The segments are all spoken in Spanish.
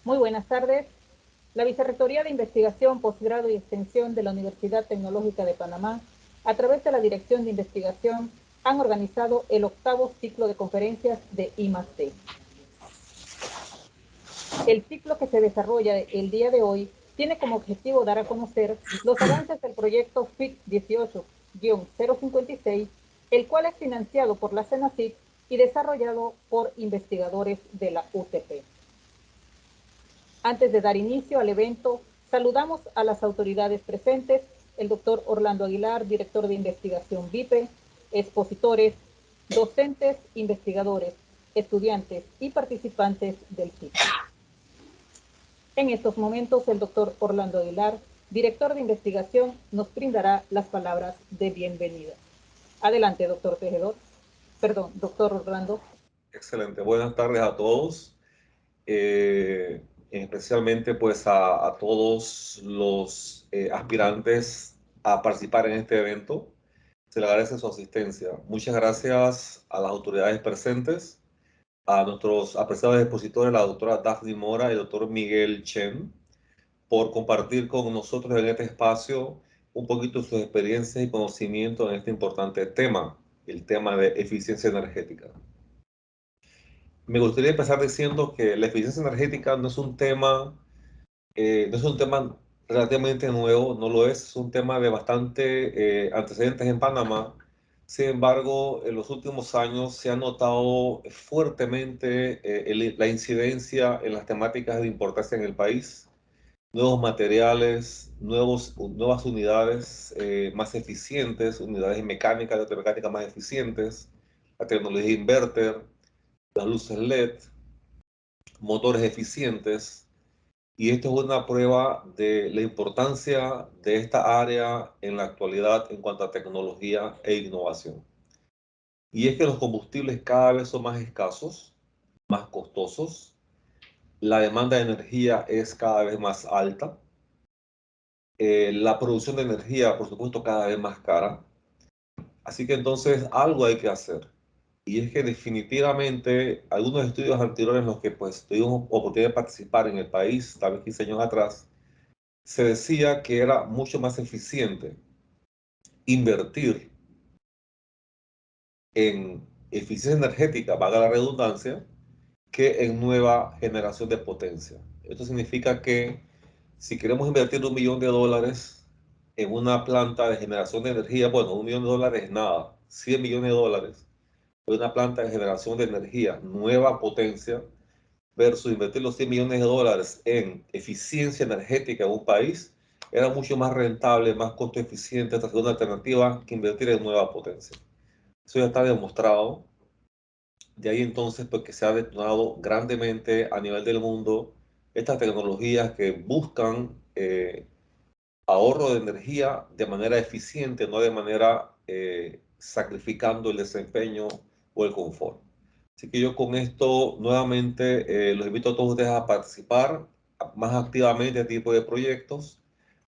Muy buenas tardes. La Vicerrectoría de Investigación, Posgrado y Extensión de la Universidad Tecnológica de Panamá, a través de la Dirección de Investigación, han organizado el 8º ciclo de conferencias de I+D. El ciclo que se desarrolla el día de hoy tiene como objetivo dar a conocer los avances del proyecto FIT 18-056, el cual es financiado por la CENACYT y desarrollado por investigadores de la UTP. Antes de dar inicio al evento, saludamos a las autoridades presentes, el doctor Orlando Aguilar, director de investigación VIPE, expositores, docentes, investigadores, estudiantes y participantes del ciclo. En estos momentos, el doctor Orlando Aguilar, director de investigación, nos brindará las palabras de bienvenida. Adelante, doctor Tejedor. Perdón, doctor Orlando. Excelente. Buenas tardes a todos. Especialmente pues a todos los aspirantes a participar en este evento. Se le agradece su asistencia. Muchas gracias a las autoridades presentes, a nuestros apreciados expositores, la doctora Daphne Mora y el doctor Miguel Chen, por compartir con nosotros en este espacio un poquito sus experiencias y conocimientos en este importante tema, el tema de eficiencia energética. Me gustaría empezar diciendo que la eficiencia energética no es un tema relativamente nuevo, no lo es un tema de bastante antecedentes en Panamá. Sin embargo, en los últimos años se ha notado fuertemente la incidencia en las temáticas de importancia en el país, nuevos materiales, nuevas unidades más eficientes, unidades mecánicas, de mecánica más eficientes, la tecnología inverter, las luces LED, motores eficientes, y esto es una prueba de la importancia de esta área en la actualidad en cuanto a tecnología e innovación. Y es que los combustibles cada vez son más escasos, más costosos, la demanda de energía es cada vez más alta, la producción de energía, por supuesto, cada vez más cara. Así que entonces algo hay que hacer. Y es que definitivamente algunos estudios anteriores en los que pues tuvimos oportunidad de participar en el país, tal vez 15 años atrás, se decía que era mucho más eficiente invertir en eficiencia energética, valga la redundancia, que en nueva generación de potencia. Esto significa que si queremos invertir $1.000.000 en una planta de generación de energía, bueno, $1.000.000 es nada, $100.000.000 en una planta de generación de energía, nueva potencia, versus invertir los $100.000.000 en eficiencia energética en un país, era mucho más rentable, más costo eficiente, esta segunda alternativa, que invertir en nueva potencia. Eso ya está demostrado. De ahí entonces, pues que se ha detonado grandemente a nivel del mundo estas tecnologías que buscan ahorro de energía de manera eficiente, no de manera sacrificando el desempeño o el confort. Así que yo con esto nuevamente los invito a todos ustedes a participar más activamente en este tipo de proyectos,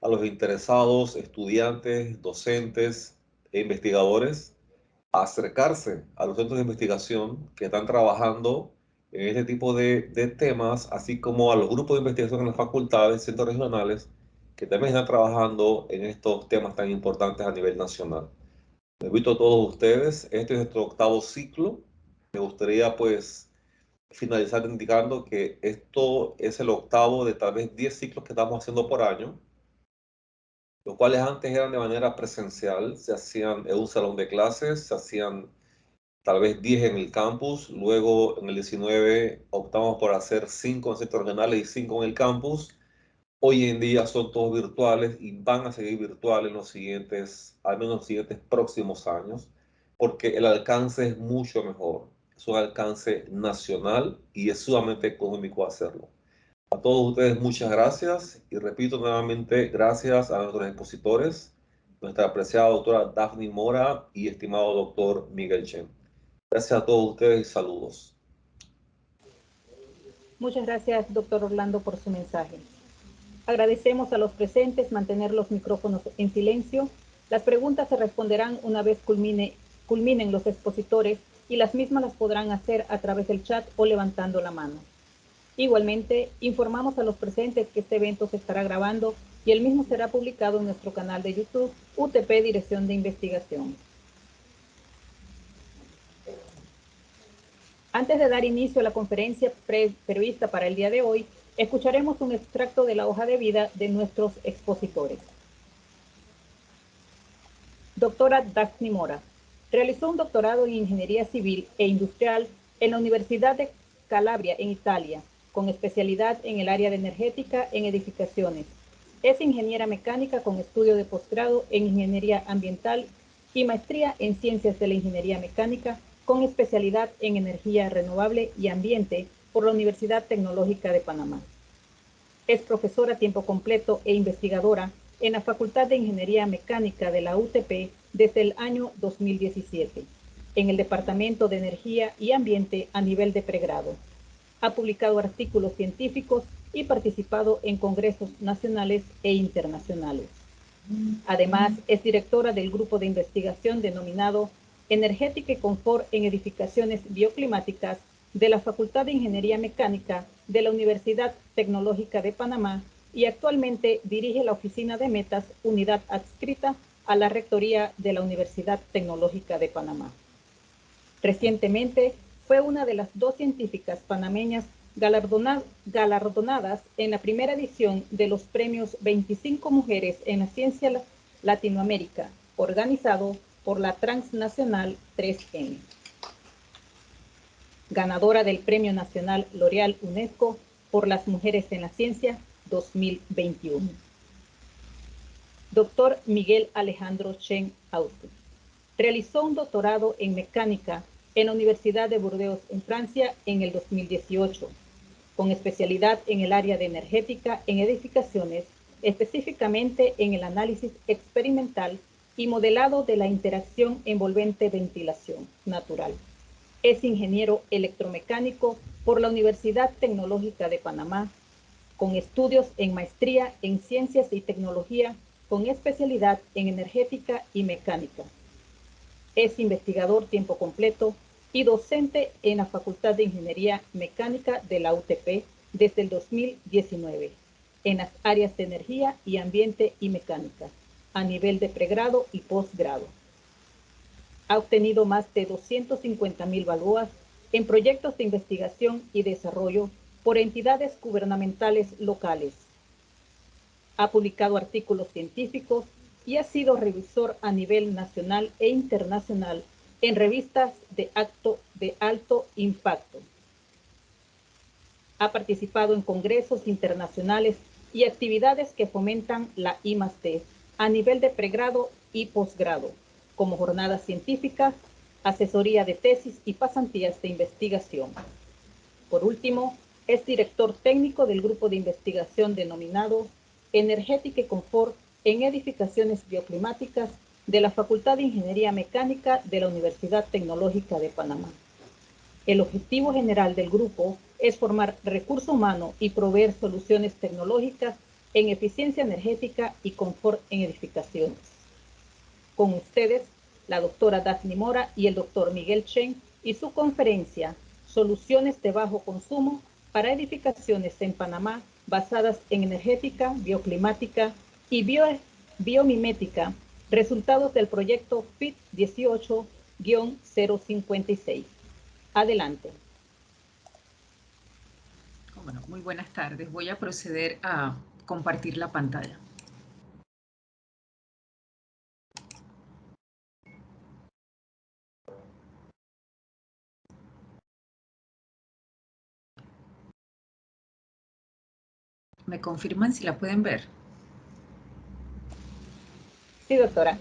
a los interesados, estudiantes, docentes e investigadores, a acercarse a los centros de investigación que están trabajando en este tipo de temas, así como a los grupos de investigación en las facultades, centros regionales, que también están trabajando en estos temas tan importantes a nivel nacional. Les invito a todos ustedes, este es nuestro 8º ciclo. Me gustaría pues finalizar indicando que esto es el 8º de tal vez 10 ciclos que estamos haciendo por año, los cuales antes eran de manera presencial, se hacían en un salón de clases, se hacían tal vez 10 en el campus, luego en el 19 optamos por hacer 5 en centros regionales y 5 en el campus. Hoy en día son todos virtuales y van a seguir virtuales en los siguientes, al menos los siguientes próximos años, porque el alcance es mucho mejor. Es un alcance nacional y es sumamente económico hacerlo. A todos ustedes muchas gracias y repito nuevamente gracias a nuestros expositores, nuestra apreciada doctora Daphne Mora y estimado doctor Miguel Chen. Gracias a todos ustedes y saludos. Muchas gracias, doctor Orlando, por su mensaje. Agradecemos a los presentes mantener los micrófonos en silencio. Las preguntas se responderán una vez culminen los expositores y las mismas las podrán hacer a través del chat o levantando la mano. Igualmente, informamos a los presentes que este evento se estará grabando y el mismo será publicado en nuestro canal de YouTube, UTP Dirección de Investigación. Antes de dar inicio a la conferencia prevista para el día de hoy, escucharemos un extracto de la hoja de vida de nuestros expositores. Doctora Daphne Mora. Realizó un doctorado en Ingeniería Civil e Industrial en la Universidad de Calabria, en Italia, con especialidad en el área de energética en edificaciones. Es ingeniera mecánica con estudio de posgrado en Ingeniería Ambiental y maestría en Ciencias de la Ingeniería Mecánica con especialidad en Energía Renovable y Ambiente por la Universidad Tecnológica de Panamá. Es profesora a tiempo completo e investigadora en la Facultad de Ingeniería Mecánica de la UTP desde el año 2017, en el Departamento de Energía y Ambiente a nivel de pregrado. Ha publicado artículos científicos y participado en congresos nacionales e internacionales. Además, es directora del grupo de investigación denominado Energética y Confort en Edificaciones Bioclimáticas de la Facultad de Ingeniería Mecánica de la Universidad Tecnológica de Panamá y actualmente dirige la Oficina de Metas, unidad adscrita a la Rectoría de la Universidad Tecnológica de Panamá. Recientemente fue una de las 2 científicas panameñas galardonadas en la primera edición de los premios 25 Mujeres en la Ciencia Latinoamérica, organizado por la transnacional 3M. Ganadora del Premio Nacional L'Oréal UNESCO por las Mujeres en la Ciencia 2021. Doctor Miguel Alejandro Chen Auto. Realizó un doctorado en mecánica en la Universidad de Burdeos, en Francia, en el 2018, con especialidad en el área de energética en edificaciones, específicamente en el análisis experimental y modelado de la interacción envolvente ventilación natural. Es ingeniero electromecánico por la Universidad Tecnológica de Panamá, con estudios en maestría en Ciencias y Tecnología, con especialidad en energética y mecánica. Es investigador tiempo completo y docente en la Facultad de Ingeniería Mecánica de la UTP desde el 2019, en las áreas de energía y ambiente y mecánica, a nivel de pregrado y posgrado. Ha obtenido más de 250.000 balboas en proyectos de investigación y desarrollo por entidades gubernamentales locales. Ha publicado artículos científicos y ha sido revisor a nivel nacional e internacional en revistas de alto impacto. Ha participado en congresos internacionales y actividades que fomentan la I+D a nivel de pregrado y posgrado, como jornadas científicas, asesoría de tesis y pasantías de investigación. Por último, es director técnico del grupo de investigación denominado Energética y Confort en Edificaciones Bioclimáticas de la Facultad de Ingeniería Mecánica de la Universidad Tecnológica de Panamá. El objetivo general del grupo es formar recurso humano y proveer soluciones tecnológicas en eficiencia energética y confort en edificaciones. Con ustedes, la doctora Daphne Mora y el doctor Miguel Chen y su conferencia Soluciones de bajo consumo para edificaciones en Panamá basadas en energética, bioclimática y biomimética, resultados del proyecto FIT 18-056. Adelante. Bueno, muy buenas tardes. Voy a proceder a compartir la pantalla. ¿Me confirman si la pueden ver? Sí, doctora.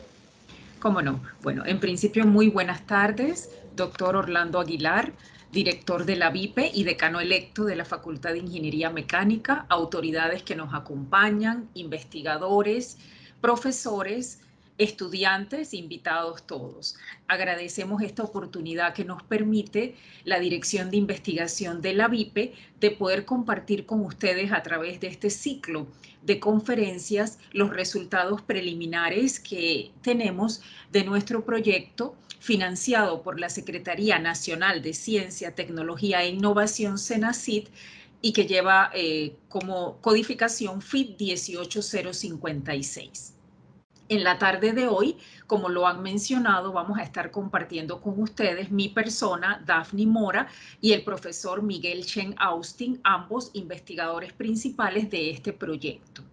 ¿Cómo no? Bueno, en principio, muy buenas tardes, doctor Orlando Aguilar, director de la VIPE y decano electo de la Facultad de Ingeniería Mecánica, autoridades que nos acompañan, investigadores, profesores, estudiantes, invitados todos. Agradecemos esta oportunidad que nos permite la Dirección de Investigación de la VIPE de poder compartir con ustedes a través de este ciclo de conferencias los resultados preliminares que tenemos de nuestro proyecto financiado por la Secretaría Nacional de Ciencia, Tecnología e Innovación, CENACIT, y que lleva como codificación FIT 18056. En la tarde de hoy, como lo han mencionado, vamos a estar compartiendo con ustedes mi persona, Daphne Mora, y el profesor Miguel Chen Austin, ambos investigadores principales de este proyecto.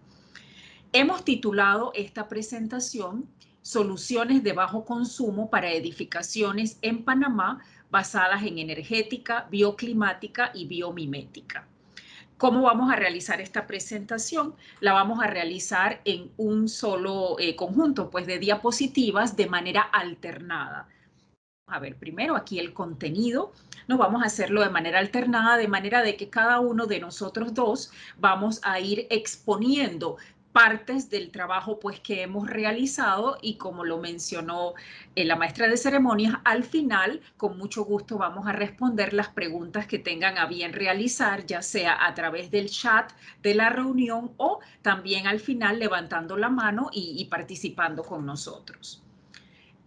Hemos titulado esta presentación Soluciones de bajo consumo para edificaciones en Panamá basadas en energética, bioclimática y biomimética. ¿Cómo vamos a realizar esta presentación? La vamos a realizar en un solo conjunto pues, de diapositivas de manera alternada. A ver, primero aquí el contenido. No vamos a hacerlo de manera alternada, de manera de que cada uno de nosotros dos vamos a ir exponiendo partes del trabajo pues que hemos realizado y como lo mencionó la maestra de ceremonias, al final con mucho gusto vamos a responder las preguntas que tengan a bien realizar, ya sea a través del chat de la reunión o también al final levantando la mano y participando con nosotros.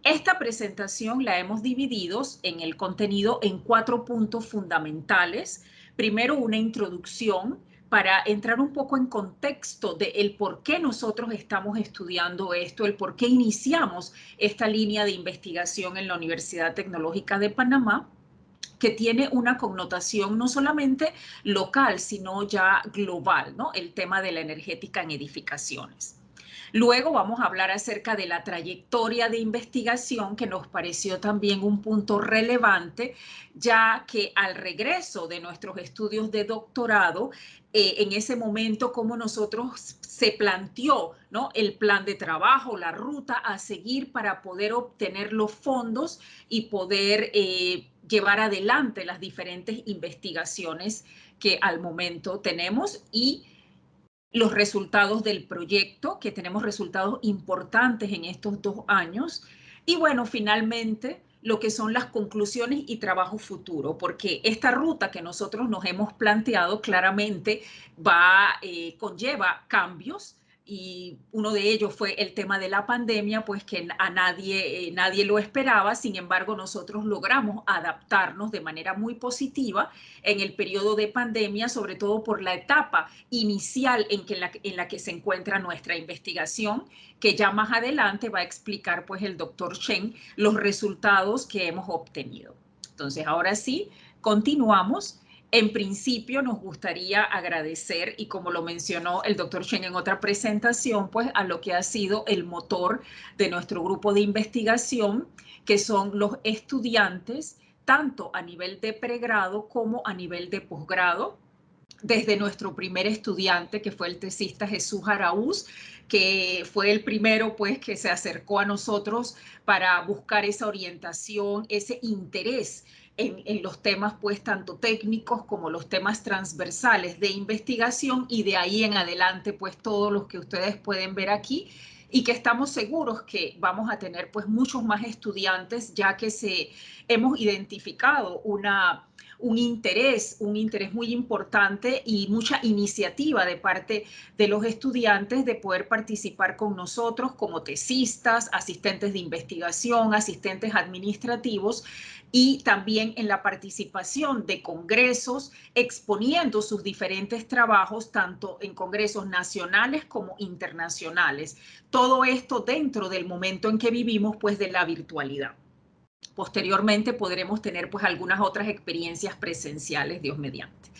Esta presentación la hemos dividido en el contenido en 4 puntos fundamentales. Primero, una introducción para entrar un poco en contexto de el por qué nosotros estamos estudiando esto, el por qué iniciamos esta línea de investigación en la Universidad Tecnológica de Panamá, que tiene una connotación no solamente local, sino ya global, ¿no? El tema de la energética en edificaciones. Luego vamos a hablar acerca de la trayectoria de investigación, que nos pareció también un punto relevante, ya que al regreso de nuestros estudios de doctorado, en ese momento como nosotros se planteó, ¿no?, el plan de trabajo, la ruta a seguir para poder obtener los fondos y poder llevar adelante las diferentes investigaciones que al momento tenemos y los resultados del proyecto, que tenemos resultados importantes en estos 2 años. Y bueno, finalmente, lo que son las conclusiones y trabajo futuro, porque esta ruta que nosotros nos hemos planteado claramente conlleva cambios, y uno de ellos fue el tema de la pandemia, pues que a nadie lo esperaba. Sin embargo, nosotros logramos adaptarnos de manera muy positiva en el periodo de pandemia, sobre todo por la etapa inicial en la que se encuentra nuestra investigación, que ya más adelante va a explicar pues el doctor Chen los resultados que hemos obtenido. Entonces, ahora sí, continuamos. En principio, nos gustaría agradecer, y como lo mencionó el doctor Chen en otra presentación, pues a lo que ha sido el motor de nuestro grupo de investigación, que son los estudiantes, tanto a nivel de pregrado como a nivel de posgrado, desde nuestro primer estudiante, que fue el tesista Jesús Araúz, que fue el primero pues que se acercó a nosotros para buscar esa orientación, ese interés en los temas pues tanto técnicos como los temas transversales de investigación, y de ahí en adelante pues todos los que ustedes pueden ver aquí, y que estamos seguros que vamos a tener pues muchos más estudiantes, ya que hemos identificado un interés muy importante y mucha iniciativa de parte de los estudiantes de poder participar con nosotros como tesistas, asistentes de investigación, asistentes administrativos, y también en la participación de congresos exponiendo sus diferentes trabajos, tanto en congresos nacionales como internacionales. Todo esto dentro del momento en que vivimos, pues, de la virtualidad. Posteriormente podremos tener pues algunas otras experiencias presenciales, Dios mediante.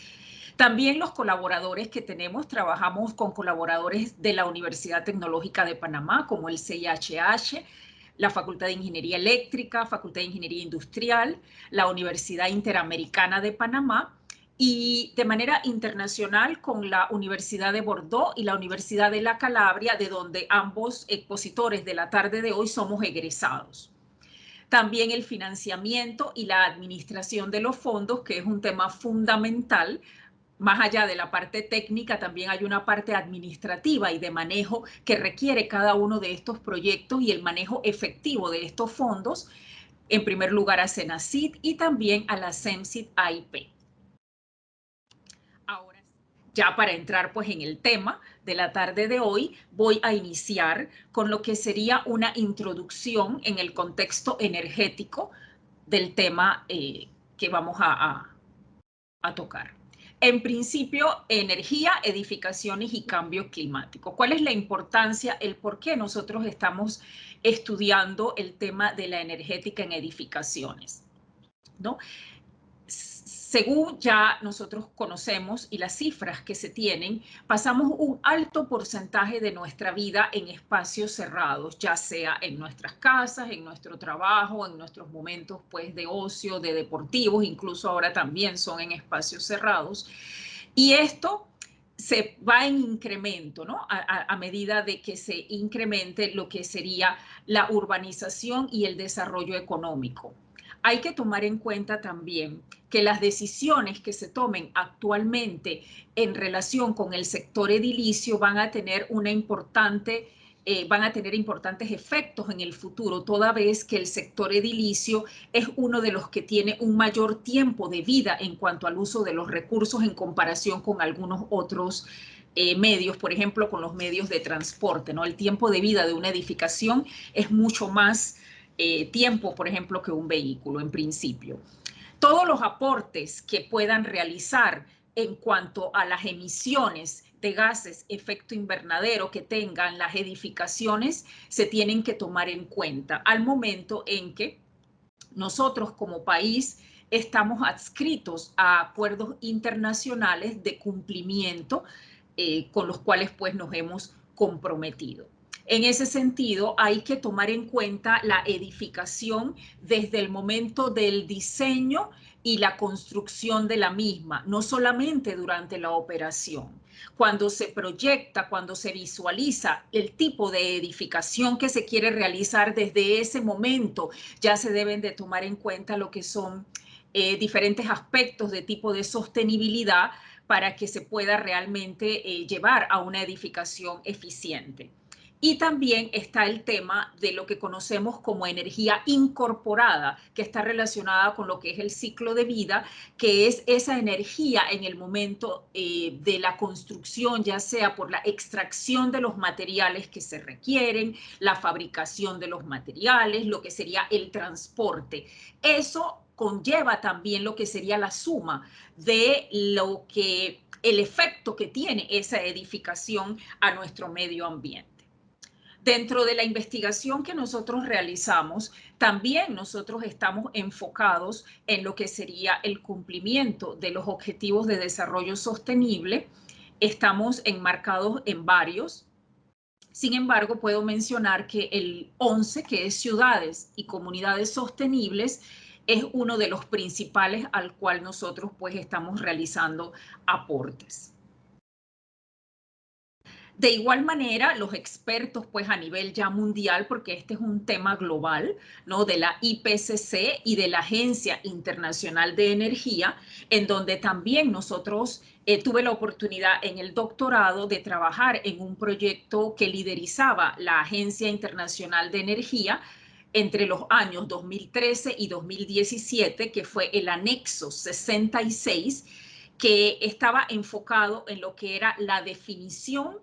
También los colaboradores que tenemos, trabajamos con colaboradores de la Universidad Tecnológica de Panamá, como el CIHH, la Facultad de Ingeniería Eléctrica, Facultad de Ingeniería Industrial, la Universidad Interamericana de Panamá, y de manera internacional con la Universidad de Bordeaux y la Universidad de La Calabria, de donde ambos expositores de la tarde de hoy somos egresados. También el financiamiento y la administración de los fondos, que es un tema fundamental. Más allá de la parte técnica, también hay una parte administrativa y de manejo que requiere cada uno de estos proyectos y el manejo efectivo de estos fondos. En primer lugar a CENACIT y también a la CEMSIT AIP. Ahora, ya para entrar pues en el tema de la tarde de hoy, voy a iniciar con lo que sería una introducción en el contexto energético del tema que vamos a tocar. En principio, energía, edificaciones y cambio climático. ¿Cuál es la importancia, el por qué nosotros estamos estudiando el tema de la energética en edificaciones? ¿No? Según ya nosotros conocemos y las cifras que se tienen, pasamos un alto porcentaje de nuestra vida en espacios cerrados, ya sea en nuestras casas, en nuestro trabajo, en nuestros momentos pues, de ocio, de deportivos, incluso ahora también son en espacios cerrados. Y esto se va en incremento, ¿no? A medida de que se incremente lo que sería la urbanización y el desarrollo económico. Hay que tomar en cuenta también que las decisiones que se tomen actualmente en relación con el sector edilicio van a tener importantes efectos en el futuro, toda vez que el sector edilicio es uno de los que tiene un mayor tiempo de vida en cuanto al uso de los recursos en comparación con algunos otros medios, por ejemplo, con los medios de transporte, ¿no? El tiempo de vida de una edificación es mucho más tiempo, por ejemplo, que un vehículo en principio. Todos los aportes que puedan realizar en cuanto a las emisiones de gases efecto invernadero que tengan las edificaciones se tienen que tomar en cuenta al momento en que nosotros como país estamos adscritos a acuerdos internacionales de cumplimiento con los cuales pues nos hemos comprometido. En ese sentido, hay que tomar en cuenta la edificación desde el momento del diseño y la construcción de la misma, no solamente durante la operación. Cuando se proyecta, cuando se visualiza el tipo de edificación que se quiere realizar desde ese momento, ya se deben de tomar en cuenta lo que son diferentes aspectos de tipo de sostenibilidad para que se pueda realmente llevar a una edificación eficiente. Y también está el tema de lo que conocemos como energía incorporada, que está relacionada con lo que es el ciclo de vida, que es esa energía en el momento de la construcción, ya sea por la extracción de los materiales que se requieren, la fabricación de los materiales, lo que sería el transporte. Eso conlleva también lo que sería la suma de el efecto que tiene esa edificación a nuestro medio ambiente. Dentro de la investigación que nosotros realizamos, también nosotros estamos enfocados en lo que sería el cumplimiento de los objetivos de desarrollo sostenible. Estamos enmarcados en varios. Sin embargo, puedo mencionar que el 11, que es ciudades y comunidades sostenibles, es uno de los principales al cual nosotros pues estamos realizando aportes. De igual manera, los expertos, pues a nivel ya mundial, porque este es un tema global, ¿no? De la IPCC y de la Agencia Internacional de Energía, en donde también nosotros tuve la oportunidad en el doctorado de trabajar en un proyecto que liderizaba la Agencia Internacional de Energía entre los años 2013 y 2017, que fue el anexo 66, que estaba enfocado en lo que era la definición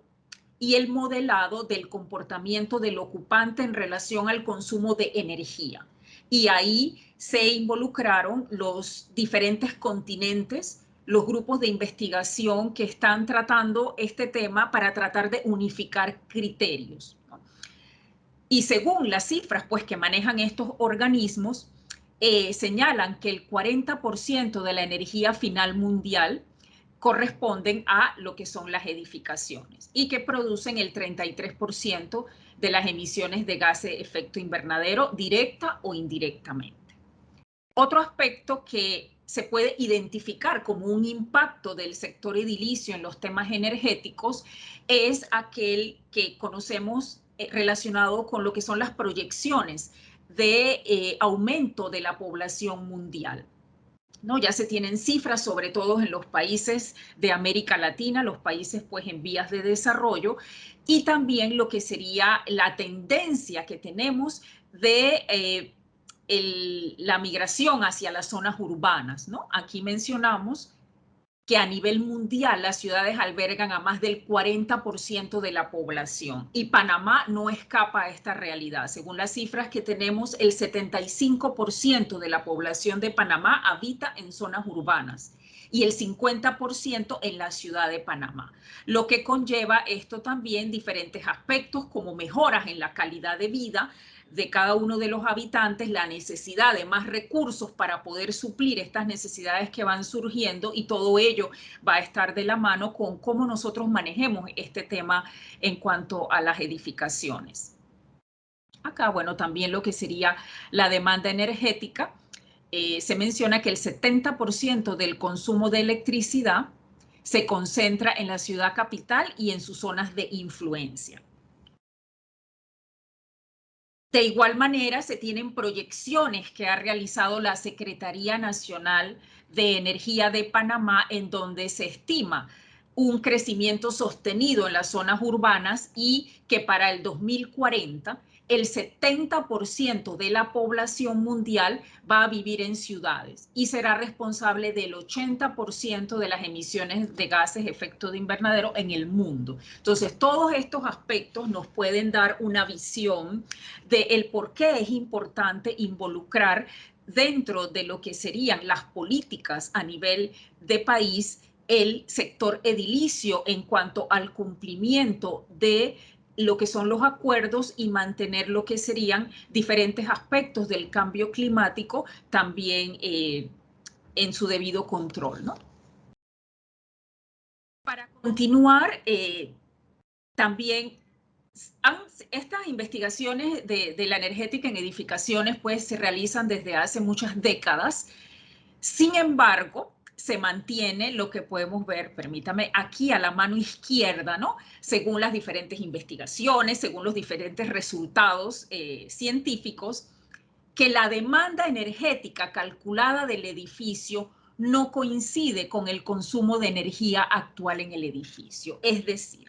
y el modelado del comportamiento del ocupante en relación al consumo de energía. Y ahí se involucraron los diferentes continentes, los grupos de investigación que están tratando este tema para tratar de unificar criterios. Y según las cifras pues, que manejan estos organismos, señalan que el 40% de la energía final mundial corresponden a lo que son las edificaciones y que producen el 33% de las emisiones de gases de efecto invernadero directa o indirectamente. Otro aspecto que se puede identificar como un impacto del sector edilicio en los temas energéticos es aquel que conocemos relacionado con lo que son las proyecciones de aumento de la población mundial. ¿No? Ya se tienen cifras, sobre todo en los países de América Latina, los países pues en vías de desarrollo, y también lo que sería la tendencia que tenemos de la migración hacia las zonas urbanas, ¿no? Aquí mencionamos que a nivel mundial las ciudades albergan a más del 40% de la población y Panamá no escapa a esta realidad. Según las cifras que tenemos, el 75% de la población de Panamá habita en zonas urbanas y el 50% en la ciudad de Panamá, lo que conlleva esto también diferentes aspectos como mejoras en la calidad de vida de cada uno de los habitantes, la necesidad de más recursos para poder suplir estas necesidades que van surgiendo, y todo ello va a estar de la mano con cómo nosotros manejemos este tema en cuanto a las edificaciones. Acá, bueno, también lo que sería la demanda energética. Se menciona que el 70% del consumo de electricidad se concentra en la ciudad capital y en sus zonas de influencia. De igual manera, se tienen proyecciones que ha realizado la Secretaría Nacional de Energía de Panamá, en donde se estima un crecimiento sostenido en las zonas urbanas y que para el 2040 el 70% de la población mundial va a vivir en ciudades y será responsable del 80% de las emisiones de gases de efecto de invernadero en el mundo. Entonces, todos estos aspectos nos pueden dar una visión de por qué es importante involucrar dentro de lo que serían las políticas a nivel de país el sector edilicio en cuanto al cumplimiento de lo que son los acuerdos y mantener lo que serían diferentes aspectos del cambio climático también en su debido control, ¿no? Para continuar, también estas investigaciones de la energética en edificaciones pues se realizan desde hace muchas décadas. Sin embargo, se mantiene lo que podemos ver, permítame, aquí a la mano izquierda, ¿no? Según las diferentes investigaciones, según los diferentes resultados científicos, que la demanda energética calculada del edificio no coincide con el consumo de energía actual en el edificio. Es decir,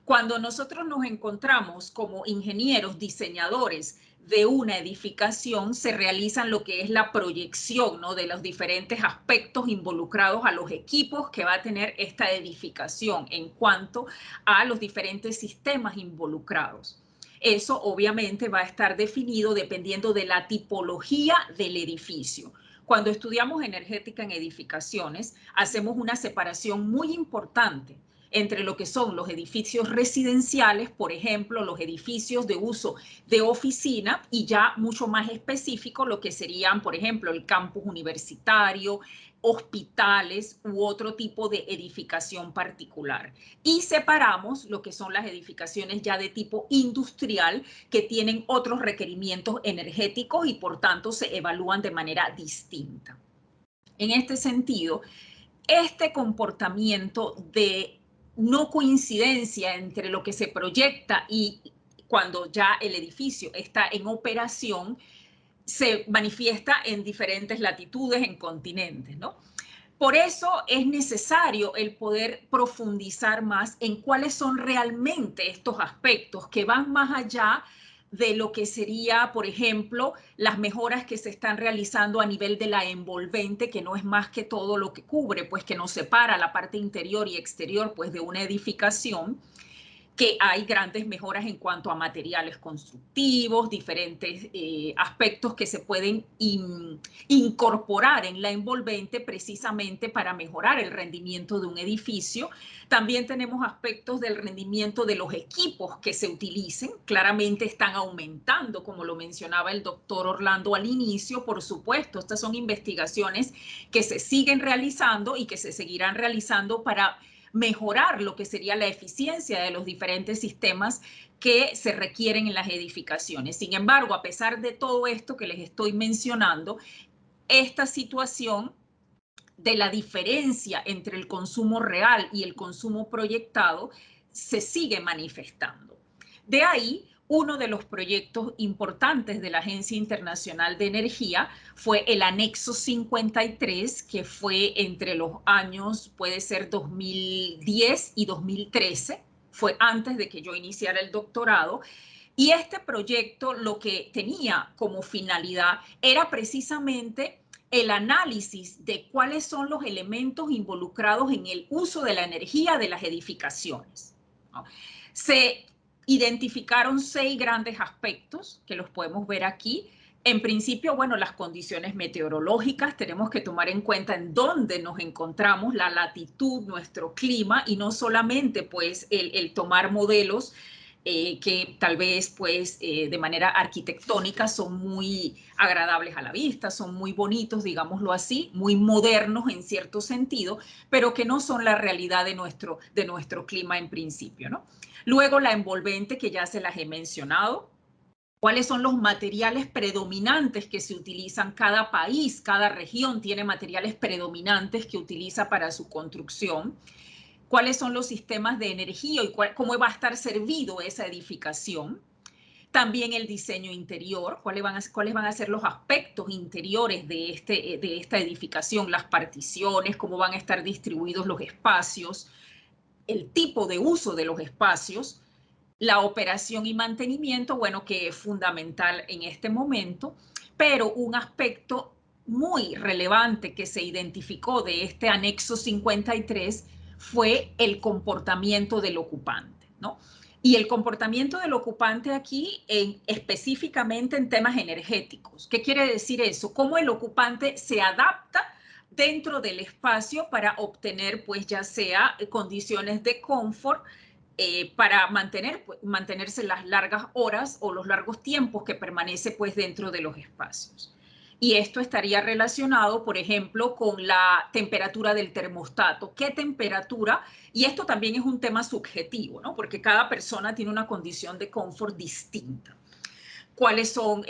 cuando nosotros nos encontramos como ingenieros, diseñadores de una edificación, se realizan lo que es la proyección, ¿no?, de los diferentes aspectos involucrados a los equipos que va a tener esta edificación en cuanto a los diferentes sistemas involucrados. Eso obviamente va a estar definido dependiendo de la tipología del edificio. Cuando estudiamos energética en edificaciones, hacemos una separación muy importante entre lo que son los edificios residenciales, por ejemplo, los edificios de uso de oficina, y ya mucho más específico lo que serían, por ejemplo, el campus universitario, hospitales u otro tipo de edificación particular. Y separamos lo que son las edificaciones ya de tipo industrial, que tienen otros requerimientos energéticos y por tanto se evalúan de manera distinta. En este sentido, este comportamiento de no coincidencia entre lo que se proyecta y cuando ya el edificio está en operación se manifiesta en diferentes latitudes, en continentes, ¿no? Por eso es necesario el poder profundizar más en cuáles son realmente estos aspectos que van más allá de lo que sería, por ejemplo, las mejoras que se están realizando a nivel de la envolvente, que no es más que todo lo que cubre, pues que nos separa la parte interior y exterior, pues de una edificación, que hay grandes mejoras en cuanto a materiales constructivos, diferentes aspectos que se pueden incorporar en la envolvente precisamente para mejorar el rendimiento de un edificio. También tenemos aspectos del rendimiento de los equipos que se utilicen. Claramente están aumentando, como lo mencionaba el doctor Orlando al inicio. Por supuesto, estas son investigaciones que se siguen realizando y que se seguirán realizando para mejorar lo que sería la eficiencia de los diferentes sistemas que se requieren en las edificaciones. Sin embargo, a pesar de todo esto que les estoy mencionando, esta situación de la diferencia entre el consumo real y el consumo proyectado se sigue manifestando. De ahí, uno de los proyectos importantes de la Agencia Internacional de Energía fue el Anexo 53, que fue entre los años, puede ser 2010 y 2013, fue antes de que yo iniciara el doctorado. Y este proyecto lo que tenía como finalidad era precisamente el análisis de cuáles son los elementos involucrados en el uso de la energía de las edificaciones, ¿no? Se identificaron 6 grandes aspectos que los podemos ver aquí, En principio, bueno, las condiciones meteorológicas, tenemos que tomar en cuenta en dónde nos encontramos, la latitud, nuestro clima, y no solamente pues el tomar modelos que tal vez pues de manera arquitectónica son muy agradables a la vista, son muy bonitos, digámoslo así, muy modernos en cierto sentido, pero que no son la realidad de nuestro clima en principio, ¿no? Luego la envolvente, que ya se las he mencionado. ¿Cuáles son los materiales predominantes que se utilizan? Cada país, cada región tiene materiales predominantes que utiliza para su construcción. ¿Cuáles son los sistemas de energía y cómo va a estar servido esa edificación? También el diseño interior, cuáles van a ser los aspectos interiores de esta edificación, las particiones, cómo van a estar distribuidos los espacios, el tipo de uso de los espacios, la operación y mantenimiento, bueno, que es fundamental en este momento, pero un aspecto muy relevante que se identificó de este anexo 53 fue el comportamiento del ocupante, ¿no? Y el comportamiento del ocupante aquí específicamente en temas energéticos. ¿Qué quiere decir eso? Cómo el ocupante se adapta dentro del espacio para obtener, pues ya sea condiciones de confort, para mantenerse las largas horas o los largos tiempos que permanece pues dentro de los espacios. Y esto estaría relacionado, por ejemplo, con la temperatura del termostato. ¿Qué temperatura? Y esto también es un tema subjetivo, ¿no? Porque cada persona tiene una condición de confort distinta. ¿Cuáles son,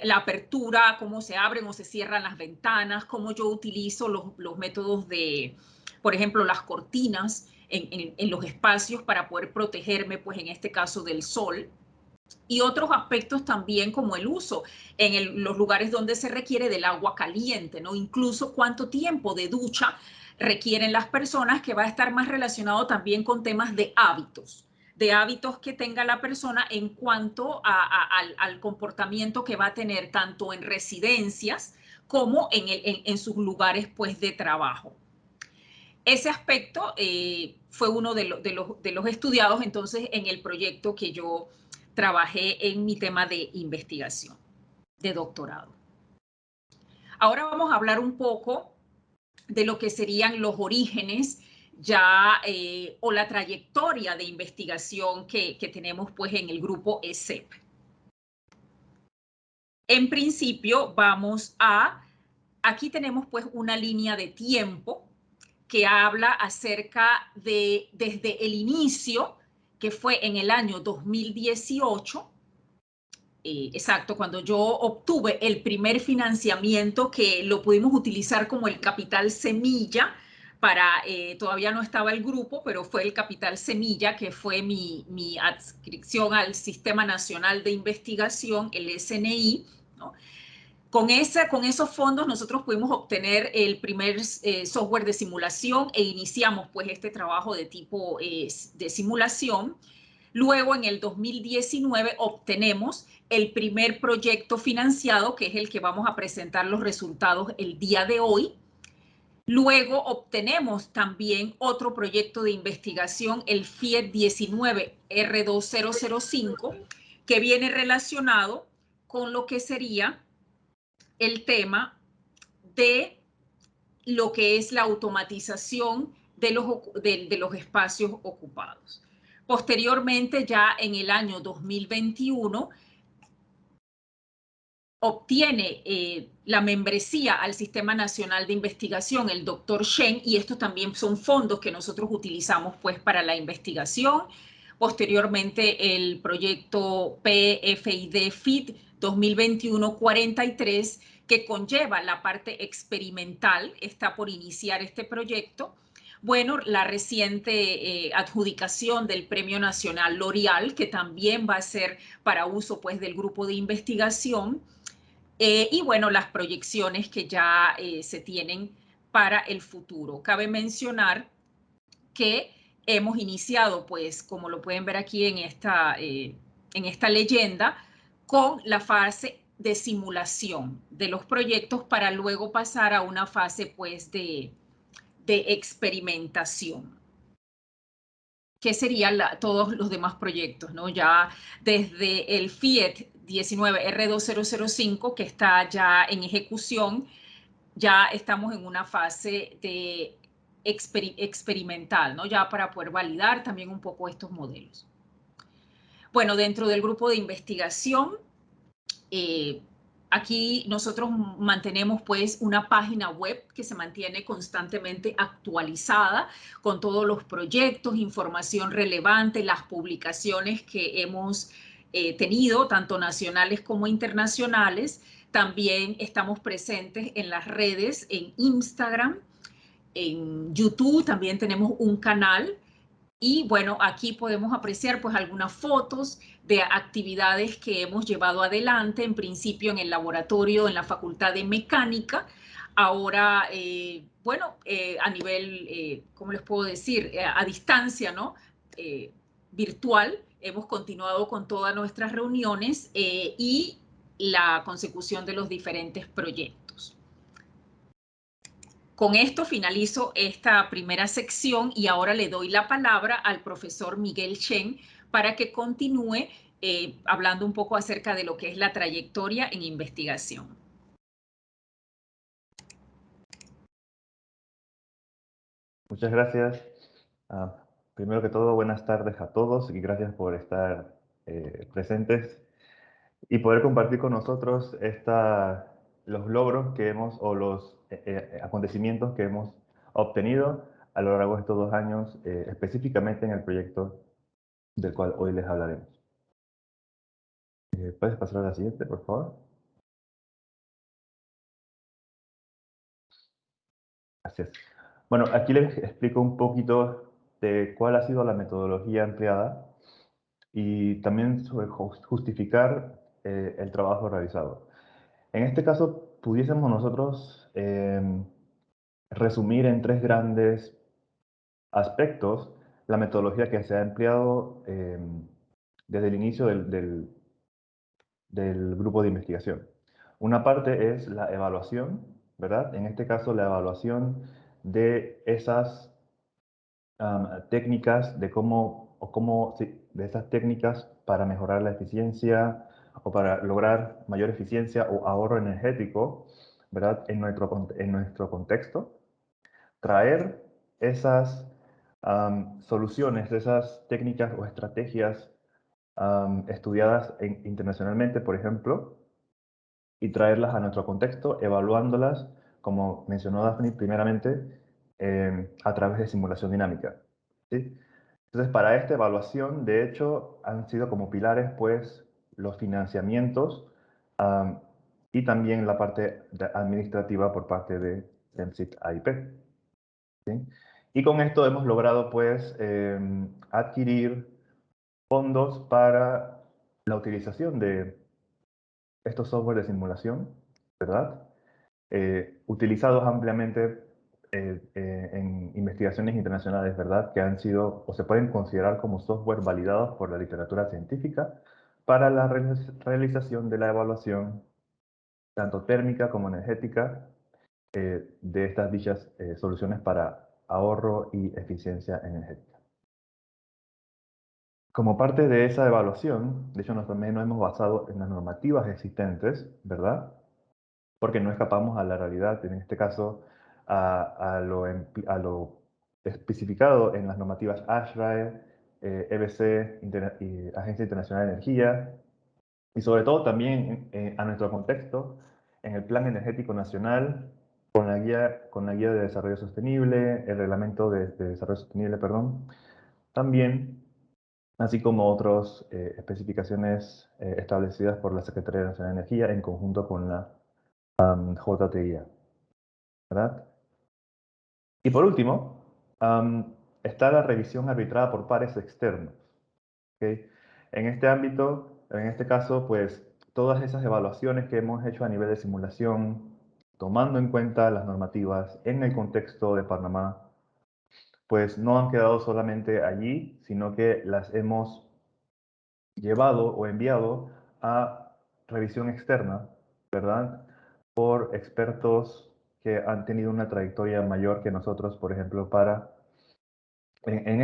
la apertura, cómo se abren o se cierran las ventanas, cómo yo utilizo los métodos de, por ejemplo, las cortinas en los espacios para poder protegerme, pues en este caso del sol? Y otros aspectos también como el uso en los lugares donde se requiere del agua caliente, ¿no? Incluso cuánto tiempo de ducha requieren las personas, que va a estar más relacionado también con temas de hábitos que tenga la persona en cuanto al comportamiento que va a tener tanto en residencias como en sus lugares pues, de trabajo. Ese aspecto fue uno de los estudiados entonces en el proyecto que yo trabajé en mi tema de investigación, de doctorado. Ahora vamos a hablar un poco de lo que serían los orígenes ya o la trayectoria de investigación que tenemos pues en el grupo ESEP. En principio aquí tenemos pues una línea de tiempo que habla acerca de desde el inicio, que fue en el año 2018, exacto, cuando yo obtuve el primer financiamiento, que lo pudimos utilizar como el capital semilla para, todavía no estaba el grupo, pero fue el capital semilla, que fue mi adscripción al Sistema Nacional de Investigación, el SNI, ¿no? Con esos fondos nosotros pudimos obtener el primer software de simulación e iniciamos pues este trabajo de tipo de simulación. Luego en el 2019 obtenemos el primer proyecto financiado, que es el que vamos a presentar los resultados el día de hoy. Luego obtenemos también otro proyecto de investigación, el FIET 19 R2005, que viene relacionado con lo que sería el tema de lo que es la automatización de los espacios ocupados. Posteriormente, ya en el año 2021, obtiene la membresía al Sistema Nacional de Investigación el doctor Shen, y estos también son fondos que nosotros utilizamos pues para la investigación. Posteriormente, el proyecto PFID-FIT 2021-43, que conlleva la parte experimental, está por iniciar este proyecto. Bueno, la reciente adjudicación del Premio Nacional L'Oreal, que también va a ser para uso pues del grupo de investigación. Y bueno, las proyecciones que ya se tienen para el futuro. Cabe mencionar que hemos iniciado, pues, como lo pueden ver aquí en esta leyenda, con la fase de simulación de los proyectos para luego pasar a una fase, pues, de experimentación, que serían todos los demás proyectos, ¿no? Ya desde el FIET 19 R2005, que está ya en ejecución. Ya estamos en una fase de experimental, ¿no? Ya para poder validar también un poco estos modelos. Bueno, dentro del grupo de investigación, aquí nosotros mantenemos pues una página web que se mantiene constantemente actualizada con todos los proyectos, información relevante, las publicaciones que hemos tenido, tanto nacionales como internacionales. También estamos presentes en las redes, en Instagram, en YouTube, también tenemos un canal. Y bueno, aquí podemos apreciar pues algunas fotos de actividades que hemos llevado adelante, en principio en el laboratorio, en la Facultad de Mecánica. Ahora, bueno, a nivel, ¿cómo les puedo decir? A distancia, ¿no? Virtual, hemos continuado con todas nuestras reuniones y la consecución de los diferentes proyectos. Con esto finalizo esta primera sección y ahora le doy la palabra al profesor Miguel Chen para que continúe hablando un poco acerca de lo que es la trayectoria en investigación. Muchas gracias. Primero que todo, buenas tardes a todos y gracias por estar presentes y poder compartir con nosotros los logros que hemos o los acontecimientos que hemos obtenido a lo largo de estos 2 años, específicamente en el proyecto del cual hoy les hablaremos. ¿Puedes pasar a la siguiente, por favor? Gracias. Bueno, aquí les explico un poquito de cuál ha sido la metodología empleada y también sobre justificar el trabajo realizado. En este caso, pudiésemos nosotros resumir en 3 grandes aspectos la metodología que se ha empleado desde el inicio del grupo de investigación. Una parte es la evaluación, ¿verdad? En este caso, la evaluación de esas técnicas de esas técnicas para mejorar la eficiencia o para lograr mayor eficiencia o ahorro energético, ¿verdad? En nuestro contexto. Traer esas soluciones, esas técnicas o estrategias estudiadas internacionalmente, por ejemplo, y traerlas a nuestro contexto, evaluándolas, como mencionó Daphne, primeramente a través de simulación dinámica. ¿Sí? Entonces, para esta evaluación, de hecho, han sido como pilares, pues, los financiamientos y también la parte administrativa por parte de CEMSIT AIP. ¿Sí? Y con esto hemos logrado, pues, adquirir fondos para la utilización de estos software de simulación, ¿verdad? Utilizados ampliamente en investigaciones internacionales, ¿verdad? Que han sido o se pueden considerar como software validados por la literatura científica para la realización de la evaluación tanto térmica como energética de estas dichas soluciones para ahorro y eficiencia energética. Como parte de esa evaluación, de hecho, también nos hemos basado en las normativas existentes, ¿verdad? Porque no escapamos a la realidad, en este caso, a lo especificado en las normativas ASHRAE, EBC, y Agencia Internacional de Energía, y sobre todo también a nuestro contexto, en el Plan Energético Nacional, con la guía de desarrollo sostenible, el reglamento de desarrollo sostenible, perdón, también, así como otras especificaciones establecidas por la Secretaría Nacional de Energía en conjunto con la JTIA, ¿verdad? Y por último, está la revisión arbitrada por pares externos. ¿Okay? En este ámbito, en este caso, pues todas esas evaluaciones que hemos hecho a nivel de simulación, tomando en cuenta las normativas en el contexto de Panamá, pues no han quedado solamente allí, sino que las hemos llevado o enviado a revisión externa, ¿verdad? Por expertos que han tenido una trayectoria mayor que nosotros, por ejemplo, en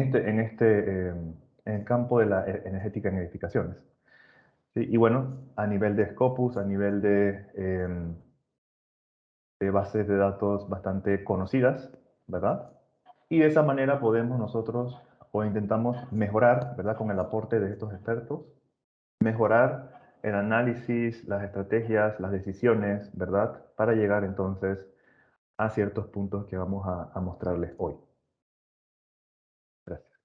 el campo de la energética en edificaciones. ¿sí? Y bueno, a nivel de Scopus, a nivel de bases de datos bastante conocidas, ¿verdad? Y de esa manera podemos nosotros, o intentamos mejorar, ¿verdad? Con el aporte de estos expertos, mejorar el análisis, las estrategias, las decisiones, ¿verdad? Para llegar entonces a ciertos puntos que vamos a mostrarles hoy. Gracias.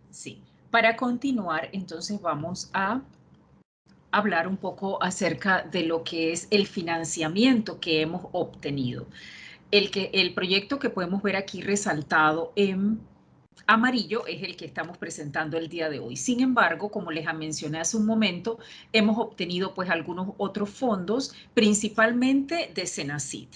Sí, para continuar, entonces vamos a hablar un poco acerca de lo que es el financiamiento que hemos obtenido. El proyecto que podemos ver aquí resaltado en amarillo es el que estamos presentando el día de hoy. Sin embargo, como les mencioné hace un momento, hemos obtenido pues algunos otros fondos, principalmente de Senacid.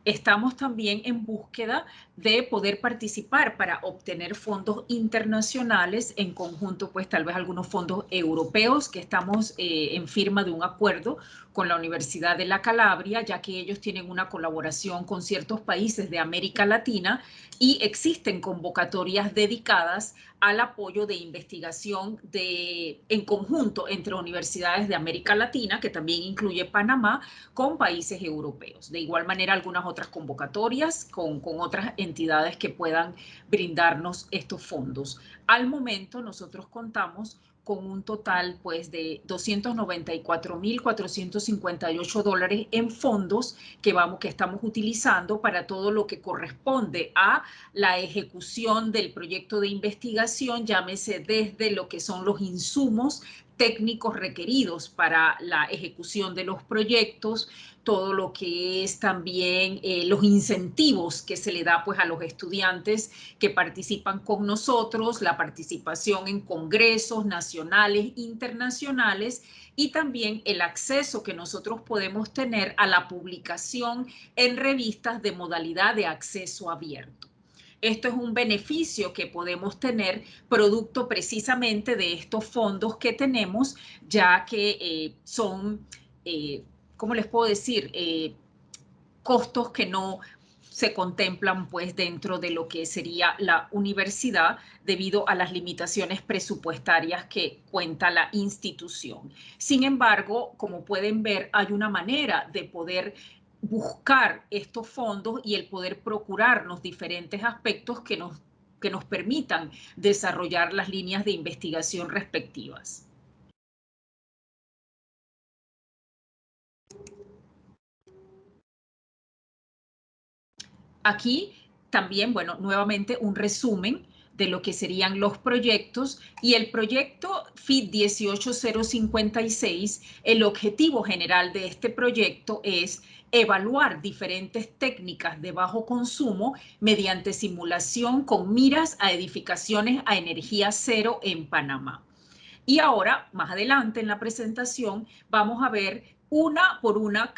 Estamos también en búsqueda de poder participar para obtener fondos internacionales, en conjunto pues tal vez algunos fondos europeos, que estamos en firma de un acuerdo con la Universidad de la Calabria, ya que ellos tienen una colaboración con ciertos países de América Latina y existen convocatorias dedicadas al apoyo de investigación en conjunto entre universidades de América Latina, que también incluye Panamá, con países europeos. De igual manera, algunas otras convocatorias con otras entidades que puedan brindarnos estos fondos. Al momento, nosotros contamos con un total pues de $294,458 en fondos que estamos utilizando para todo lo que corresponde a la ejecución del proyecto de investigación, llámese desde lo que son los insumos técnicos requeridos para la ejecución de los proyectos, todo lo que es también los incentivos que se le da pues a los estudiantes que participan con nosotros, la participación en congresos nacionales, internacionales, y también el acceso que nosotros podemos tener a la publicación en revistas de modalidad de acceso abierto. Esto es un beneficio que podemos tener producto precisamente de estos fondos que tenemos, ya que son, ¿cómo les puedo decir? Costos que no se contemplan pues dentro de lo que sería la universidad debido a las limitaciones presupuestarias que cuenta la institución. Sin embargo, como pueden ver, hay una manera de poder buscar estos fondos y el poder procurarnos diferentes aspectos que nos permitan desarrollar las líneas de investigación respectivas. Aquí también, bueno, nuevamente un resumen de lo que serían los proyectos, y el proyecto FIT 18056, el objetivo general de este proyecto es evaluar diferentes técnicas de bajo consumo mediante simulación con miras a edificaciones a energía cero en Panamá. Y ahora, más adelante en la presentación, vamos a ver una por una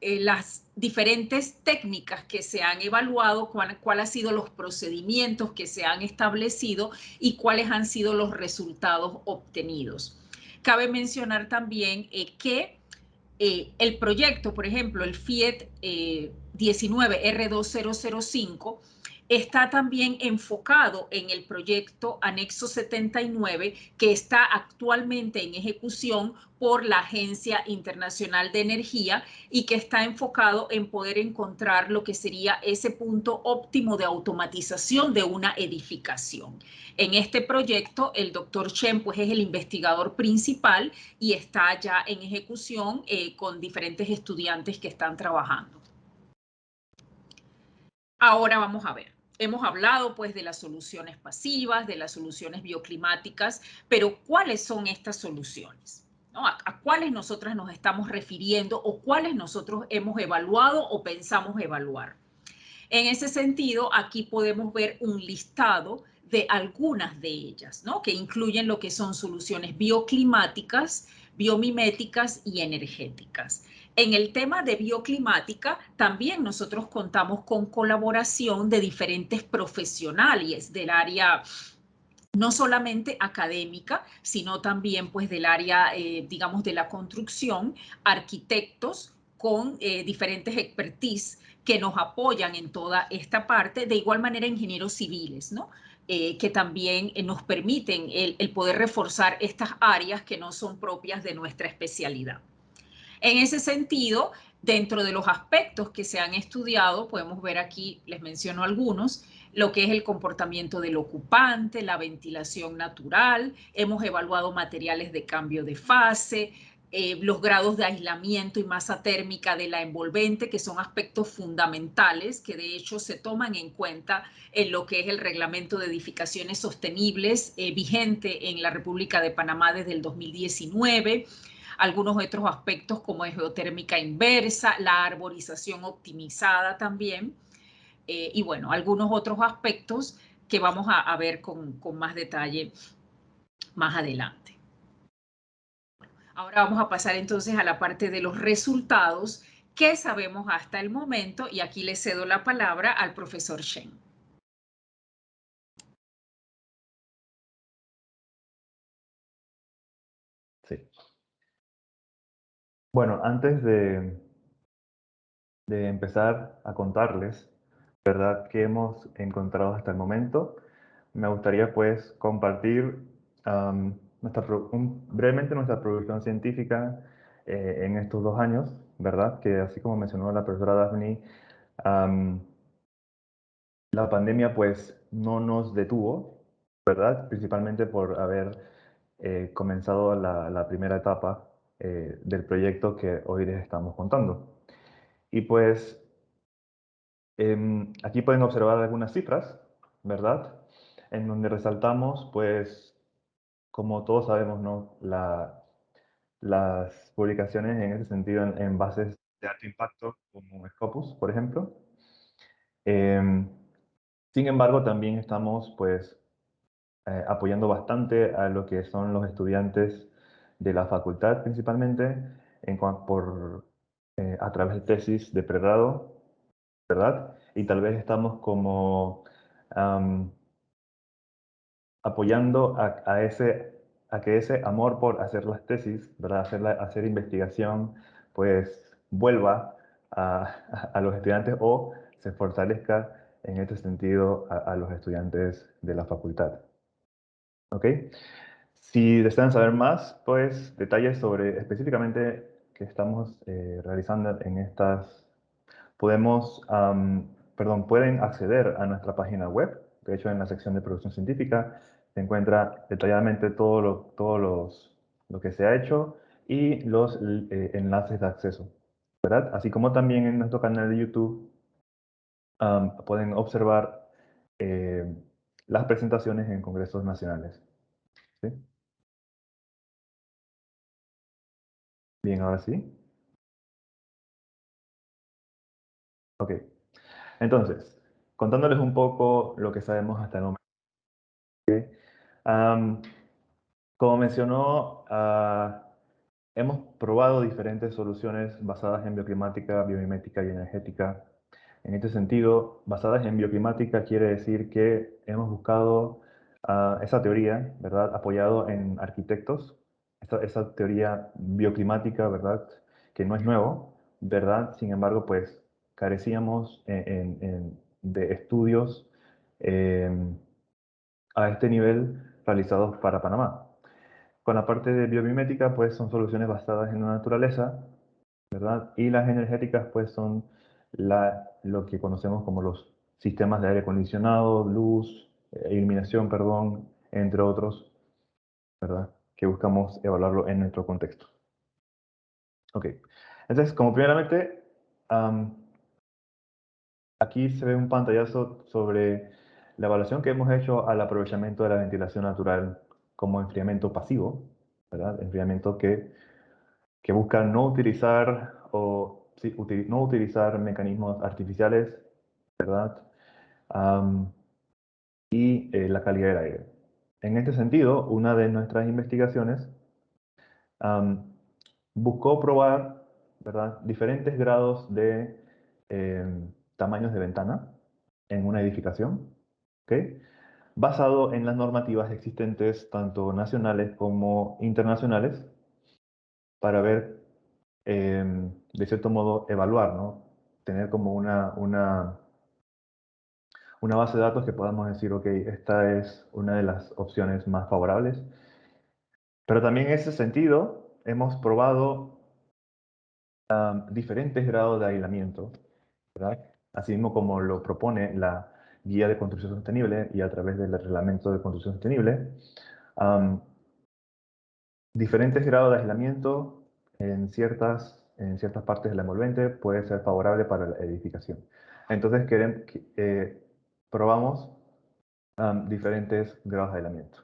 las diferentes técnicas que se han evaluado, cuáles han sido los procedimientos que se han establecido y cuáles han sido los resultados obtenidos. Cabe mencionar también que el proyecto, por ejemplo, el FIET 19R2005, está también enfocado en el proyecto Anexo 79, que está actualmente en ejecución por la Agencia Internacional de Energía y que está enfocado en poder encontrar lo que sería ese punto óptimo de automatización de una edificación. En este proyecto, el doctor Chen pues, es el investigador principal y está ya en ejecución con diferentes estudiantes que están trabajando. Ahora vamos a ver. Hemos hablado pues de las soluciones pasivas, de las soluciones bioclimáticas, pero ¿cuáles son estas soluciones? ¿No? ¿A cuáles nosotras nos estamos refiriendo o cuáles nosotros hemos evaluado o pensamos evaluar? En ese sentido, aquí podemos ver un listado de algunas de ellas, ¿no? Que incluyen lo que son soluciones bioclimáticas, biomiméticas y energéticas. En el tema de bioclimática, también nosotros contamos con colaboración de diferentes profesionales del área no solamente académica, sino también pues del área, digamos, de la construcción, arquitectos, con diferentes expertise que nos apoyan en toda esta parte, de igual manera ingenieros civiles, ¿no? Que también nos permiten el poder reforzar estas áreas que no son propias de nuestra especialidad. En ese sentido, dentro de los aspectos que se han estudiado, podemos ver aquí, les menciono algunos, lo que es el comportamiento del ocupante, la ventilación natural, hemos evaluado materiales de cambio de fase, los grados de aislamiento y masa térmica de la envolvente, que son aspectos fundamentales que de hecho se toman en cuenta en lo que es el Reglamento de Edificaciones Sostenibles vigente en la República de Panamá desde el 2019. Algunos otros aspectos como es geotérmica inversa, la arborización optimizada también, y bueno, algunos otros aspectos que vamos a ver con más detalle más adelante. Ahora vamos a pasar entonces a la parte de los resultados que sabemos hasta el momento, y aquí le cedo la palabra al profesor Shen. Sí. Bueno, antes de empezar a contarles, ¿verdad?, qué hemos encontrado hasta el momento, me gustaría pues compartir brevemente nuestra producción científica en estos 2 años, ¿verdad? Que así como mencionó la profesora Daphne, la pandemia pues no nos detuvo, ¿verdad? Principalmente por haber comenzado la primera etapa del proyecto que hoy les estamos contando. Y pues aquí pueden observar algunas cifras, ¿verdad? En donde resaltamos, pues, como todos sabemos, ¿no?, las publicaciones en ese sentido en bases de alto impacto, como Scopus, por ejemplo. Sin embargo, también estamos, pues, apoyando bastante a lo que son los estudiantes de la facultad, principalmente, a través de tesis de pregrado, ¿verdad? Y tal vez estamos como apoyando a que ese amor por hacer las tesis, ¿verdad?, hacer investigación, pues vuelva a los estudiantes o se fortalezca en este sentido a los estudiantes de la facultad. ¿Ok? Si desean saber más, pues detalles sobre específicamente que estamos realizando en estas, pueden acceder a nuestra página web. De hecho, en la sección de producción científica se encuentra detalladamente todo lo que se ha hecho y los enlaces de acceso, ¿verdad? Así como también en nuestro canal de YouTube pueden observar las presentaciones en congresos nacionales. ¿Sí? Bien, ahora sí. Ok. Entonces, contándoles un poco lo que sabemos hasta el momento. ¿Okay? Como mencionó, hemos probado diferentes soluciones basadas en bioclimática, biomimética y energética. En este sentido, basadas en bioclimática quiere decir que hemos buscado esa teoría, ¿verdad?, apoyado en arquitectos, esa teoría bioclimática, ¿verdad?, que no es nuevo, ¿verdad? Sin embargo, pues carecíamos de estudios a este nivel realizados para Panamá. Con la parte de biomimética, pues son soluciones basadas en la naturaleza, ¿verdad? Y las energéticas, pues son lo que conocemos como los sistemas de aire acondicionado, luz, iluminación, perdón, entre otros, ¿verdad?, que buscamos evaluarlo en nuestro contexto. Ok, entonces, como primeramente, aquí se ve un pantallazo sobre la evaluación que hemos hecho al aprovechamiento de la ventilación natural como enfriamiento pasivo, ¿verdad? Enfriamiento que busca no utilizar no utilizar mecanismos artificiales, ¿verdad? Y la calidad del aire. En este sentido, una de nuestras investigaciones buscó probar, ¿verdad?, diferentes grados de tamaños de ventana en una edificación, ¿okay?, basado en las normativas existentes, tanto nacionales como internacionales, para ver de cierto modo, evaluar, ¿no? Tener como una base de datos que podamos decir, ok, esta es una de las opciones más favorables. Pero también en ese sentido, hemos probado diferentes grados de aislamiento, ¿verdad? Así mismo como lo propone la Guía de Construcción Sostenible y a través del Reglamento de Construcción Sostenible, diferentes grados de aislamiento en ciertas partes de la envolvente puede ser favorable para la edificación. Entonces probamos diferentes grados de aislamiento.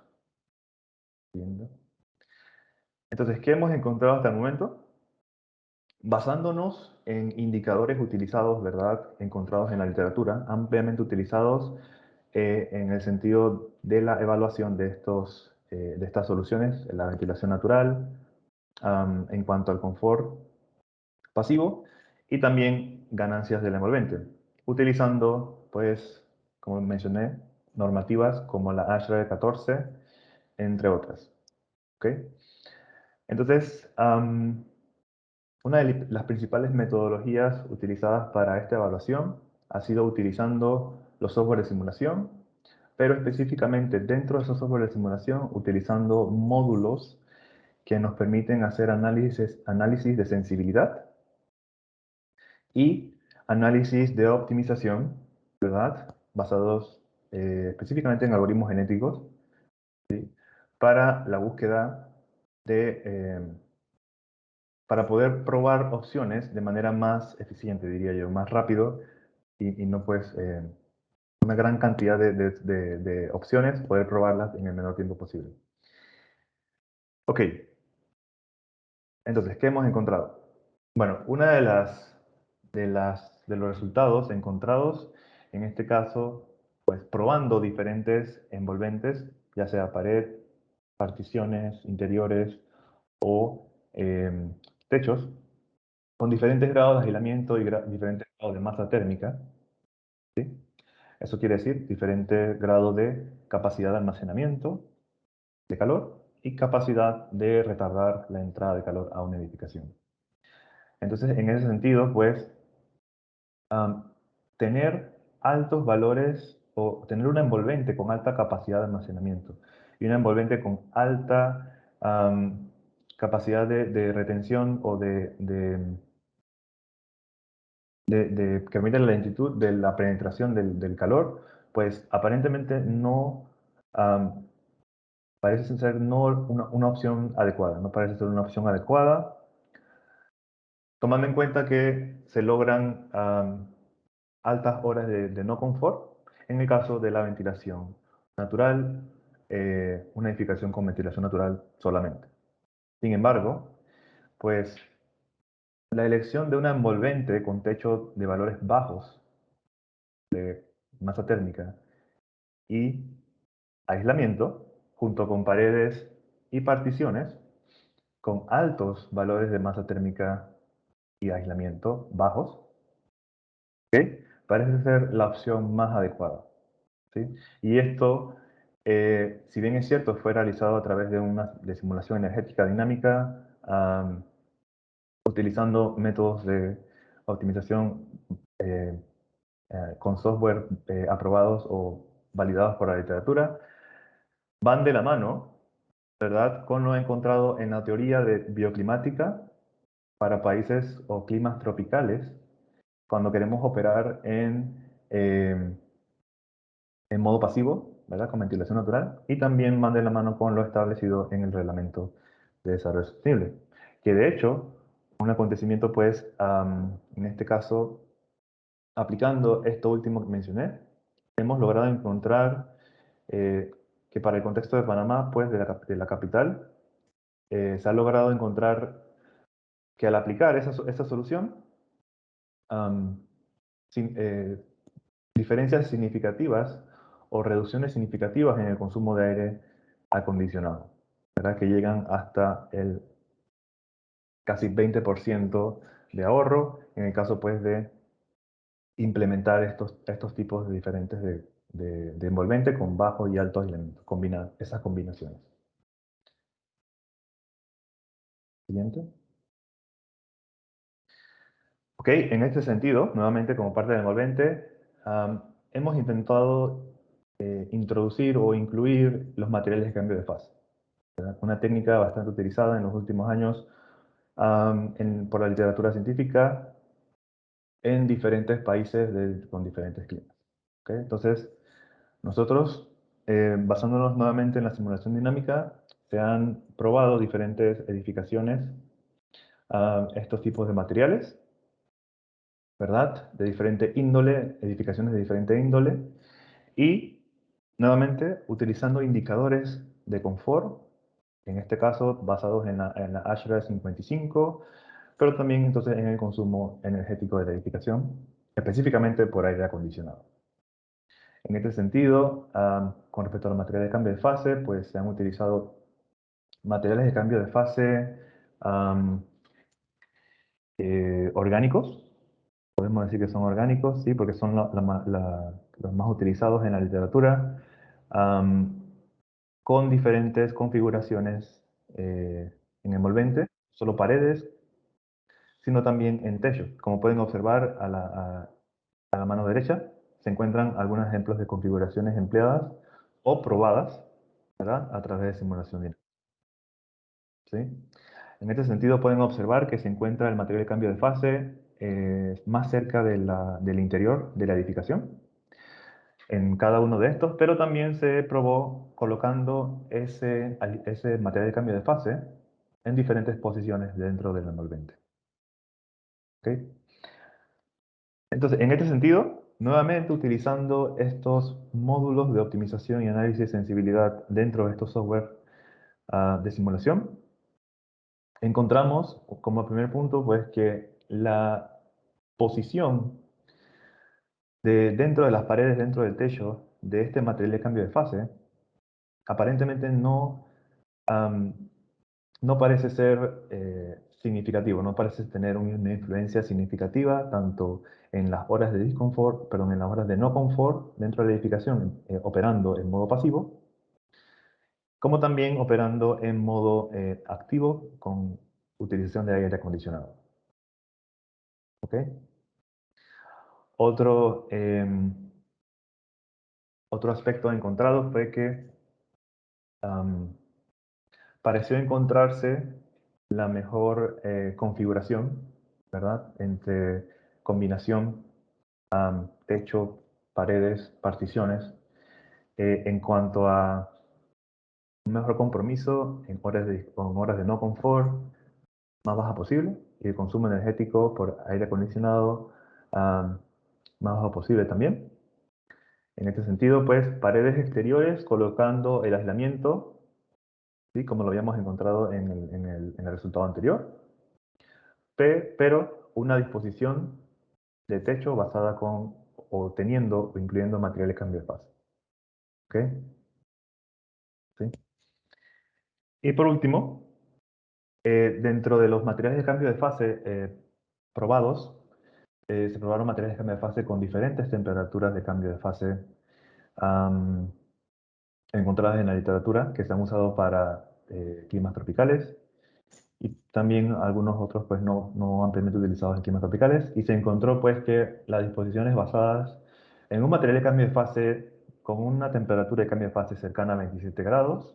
¿Entiendo? Entonces, ¿qué hemos encontrado hasta el momento? Basándonos en indicadores utilizados, ¿verdad?, encontrados en la literatura, ampliamente utilizados en el sentido de la evaluación de estas soluciones, la ventilación natural, en cuanto al confort pasivo y también ganancias del envolvente, utilizando, pues, como mencioné, normativas como la ASHRAE 14, entre otras. ¿Okay? Entonces, una de las principales metodologías utilizadas para esta evaluación ha sido utilizando los software de simulación, pero específicamente dentro de esos software de simulación utilizando módulos que nos permiten hacer análisis de sensibilidad y análisis de optimización, ¿verdad?, basados específicamente en algoritmos genéticos, ¿sí?, para la búsqueda para poder probar opciones de manera más eficiente, diría yo, más rápido y no pues una gran cantidad de opciones, poder probarlas en el menor tiempo posible. Ok, entonces, ¿qué hemos encontrado? Bueno, una de los resultados encontrados, en este caso, pues probando diferentes envolventes, ya sea pared, particiones interiores o techos, con diferentes grados de aislamiento y diferentes grados de masa térmica, ¿sí? Eso quiere decir diferente grado de capacidad de almacenamiento de calor y capacidad de retardar la entrada de calor a una edificación. Entonces, en ese sentido, pues, tener altos valores o tener una envolvente con alta capacidad de almacenamiento y una envolvente con alta capacidad de retención o que permite la lentitud de la penetración del calor, pues aparentemente no parece ser no una opción adecuada, no parece ser una opción adecuada, tomando en cuenta que se logran altas horas de no confort en el caso de la ventilación natural, una edificación con ventilación natural solamente. Sin embargo, pues la elección de una envolvente con techo de valores bajos de masa térmica y aislamiento, junto con paredes y particiones con altos valores de masa térmica y aislamiento bajos, ¿okay?, parece ser la opción más adecuada, ¿sí? Y esto, si bien es cierto, fue realizado a través de simulación energética dinámica, utilizando métodos de optimización con software aprobados o validados por la literatura, van de la mano, ¿verdad?, con lo encontrado en la teoría de bioclimática para países o climas tropicales, cuando queremos operar en modo pasivo, ¿verdad?, con ventilación natural, y también van de la mano con lo establecido en el Reglamento de Desarrollo Sostenible, que de hecho, un acontecimiento, pues, en este caso, aplicando esto último que mencioné, hemos logrado encontrar que para el contexto de Panamá, pues, de la capital, se ha logrado encontrar que al aplicar esa solución, diferencias significativas o reducciones significativas en el consumo de aire acondicionado, ¿verdad?, que llegan hasta el casi 20% de ahorro, en el caso, pues, de implementar estos tipos de diferentes de envolvente con bajo y alto aislamiento, esas combinaciones. Siguiente. Ok, en este sentido, nuevamente como parte del envolvente, hemos intentado introducir o incluir los materiales de cambio de fase. Una técnica bastante utilizada en los últimos años por la literatura científica en diferentes países con diferentes climas. ¿Okay? Entonces, nosotros, basándonos nuevamente en la simulación dinámica, se han probado diferentes edificaciones, estos tipos de materiales, ¿verdad? De diferente índole, edificaciones de diferente índole, y nuevamente utilizando indicadores de confort, en este caso basados en la ASHRAE 55, pero también entonces en el consumo energético de la edificación, específicamente por aire acondicionado. En este sentido, con respecto a los materiales de cambio de fase, pues se han utilizado materiales de cambio de fase orgánicos. Podemos decir que son orgánicos, sí, porque son los más utilizados en la literatura, con diferentes configuraciones en envolvente, solo paredes, sino también en techo. Como pueden observar a la mano derecha, se encuentran algunos ejemplos de configuraciones empleadas o probadas, ¿verdad?, a través de simulación dinámica. ¿Sí? En este sentido pueden observar que se encuentra el material de cambio de fase más cerca del interior de la edificación, en cada uno de estos, pero también se probó colocando ese material de cambio de fase en diferentes posiciones dentro del envolvente. ¿Okay? Entonces, en este sentido, nuevamente utilizando estos módulos de optimización y análisis de sensibilidad dentro de estos software de simulación, encontramos como primer punto pues que la posición dentro de las paredes, dentro del techo de este material de cambio de fase, aparentemente no parece ser significativo, no parece tener una influencia significativa tanto en las horas de disconfort, perdón, en las horas de no confort dentro de la edificación, operando en modo pasivo, como también operando en modo activo con utilización de aire acondicionado. ¿Ok? Otro aspecto encontrado fue que pareció encontrarse la mejor configuración, ¿verdad?, entre combinación techo, paredes, particiones, en cuanto a un mejor compromiso con horas de no confort más baja posible y el consumo energético por aire acondicionado más bajo posible también. En este sentido, pues, paredes exteriores colocando el aislamiento, ¿sí?, como lo habíamos encontrado en el resultado anterior, pero una disposición de techo basada o teniendo o incluyendo materiales de cambio de fase. ¿Ok? ¿Sí? Y por último, dentro de los materiales de cambio de fase probados, se probaron materiales de cambio de fase con diferentes temperaturas de cambio de fase encontradas en la literatura, que se han usado para climas tropicales, y también algunos otros pues no ampliamente utilizados en climas tropicales, y se encontró pues que las disposiciones basadas en un material de cambio de fase con una temperatura de cambio de fase cercana a 27 grados,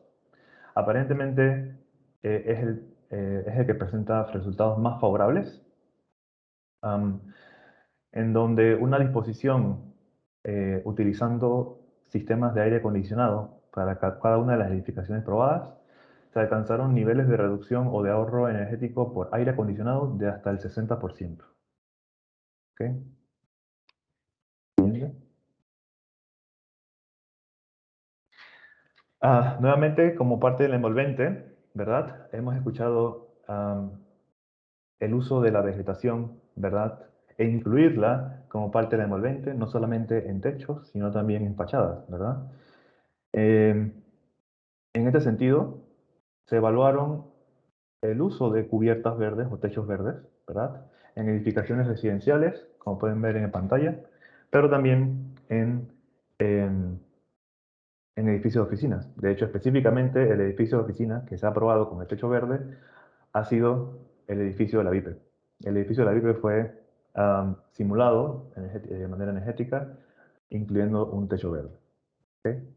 aparentemente es el que presenta resultados más favorables, en donde una disposición utilizando sistemas de aire acondicionado para cada una de las edificaciones probadas, se alcanzaron niveles de reducción o de ahorro energético por aire acondicionado de hasta el 60%. ¿Okay? Nuevamente, como parte del envolvente, ¿verdad?, hemos escuchado el uso de la vegetación, ¿verdad?, e incluirla como parte del envolvente, no solamente en techos, sino también en fachadas, ¿verdad? En este sentido, se evaluaron el uso de cubiertas verdes o techos verdes, ¿verdad?, en edificaciones residenciales, como pueden ver en pantalla, pero también en edificios de oficinas. De hecho, específicamente el edificio de oficinas que se ha aprobado con el techo verde ha sido el edificio de la VIP. El edificio de la VIP fue simulado de manera energética, incluyendo un techo verde. ¿Okay?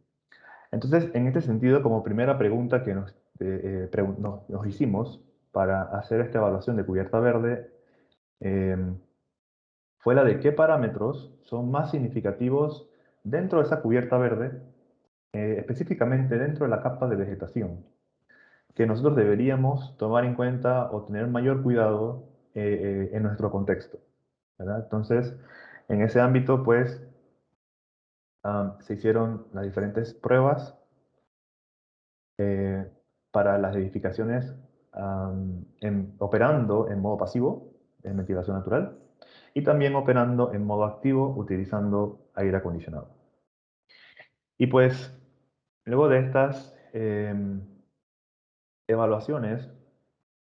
Entonces, en este sentido, como primera pregunta que nos hicimos para hacer esta evaluación de cubierta verde, fue la de qué parámetros son más significativos dentro de esa cubierta verde, específicamente dentro de la capa de vegetación, que nosotros deberíamos tomar en cuenta o tener mayor cuidado en nuestro contexto, ¿verdad? Entonces, en ese ámbito, pues, se hicieron las diferentes pruebas para las edificaciones operando en modo pasivo, en ventilación natural, y también operando en modo activo, utilizando aire acondicionado. Y pues, luego de estas evaluaciones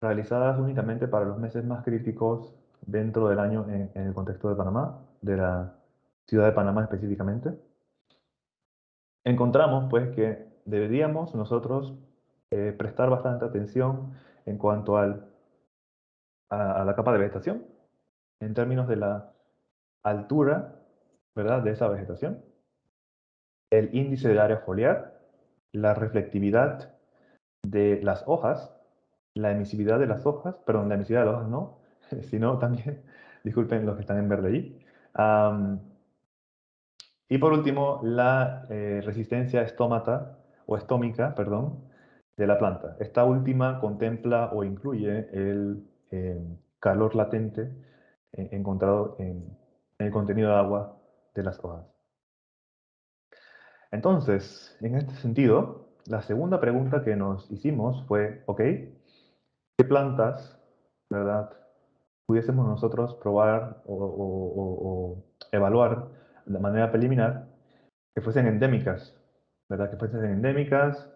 realizadas únicamente para los meses más críticos dentro del año en el contexto de Panamá, de la ciudad de Panamá específicamente, encontramos pues que deberíamos nosotros prestar bastante atención en cuanto a la capa de vegetación, en términos de la altura, ¿verdad?, de esa vegetación, el índice del área foliar, la reflectividad de las hojas, la emisividad de las hojas, perdón, la emisividad de las hojas no, sino también, disculpen los que están en verde allí, y por último, la resistencia estómica, perdón, de la planta. Esta última contempla o incluye el calor latente encontrado en el contenido de agua de las hojas. Entonces, en este sentido, la segunda pregunta que nos hicimos fue, ok, ¿qué plantas, verdad, pudiésemos nosotros probar o evaluar de manera preliminar que fuesen endémicas, ¿verdad? Que fuesen endémicas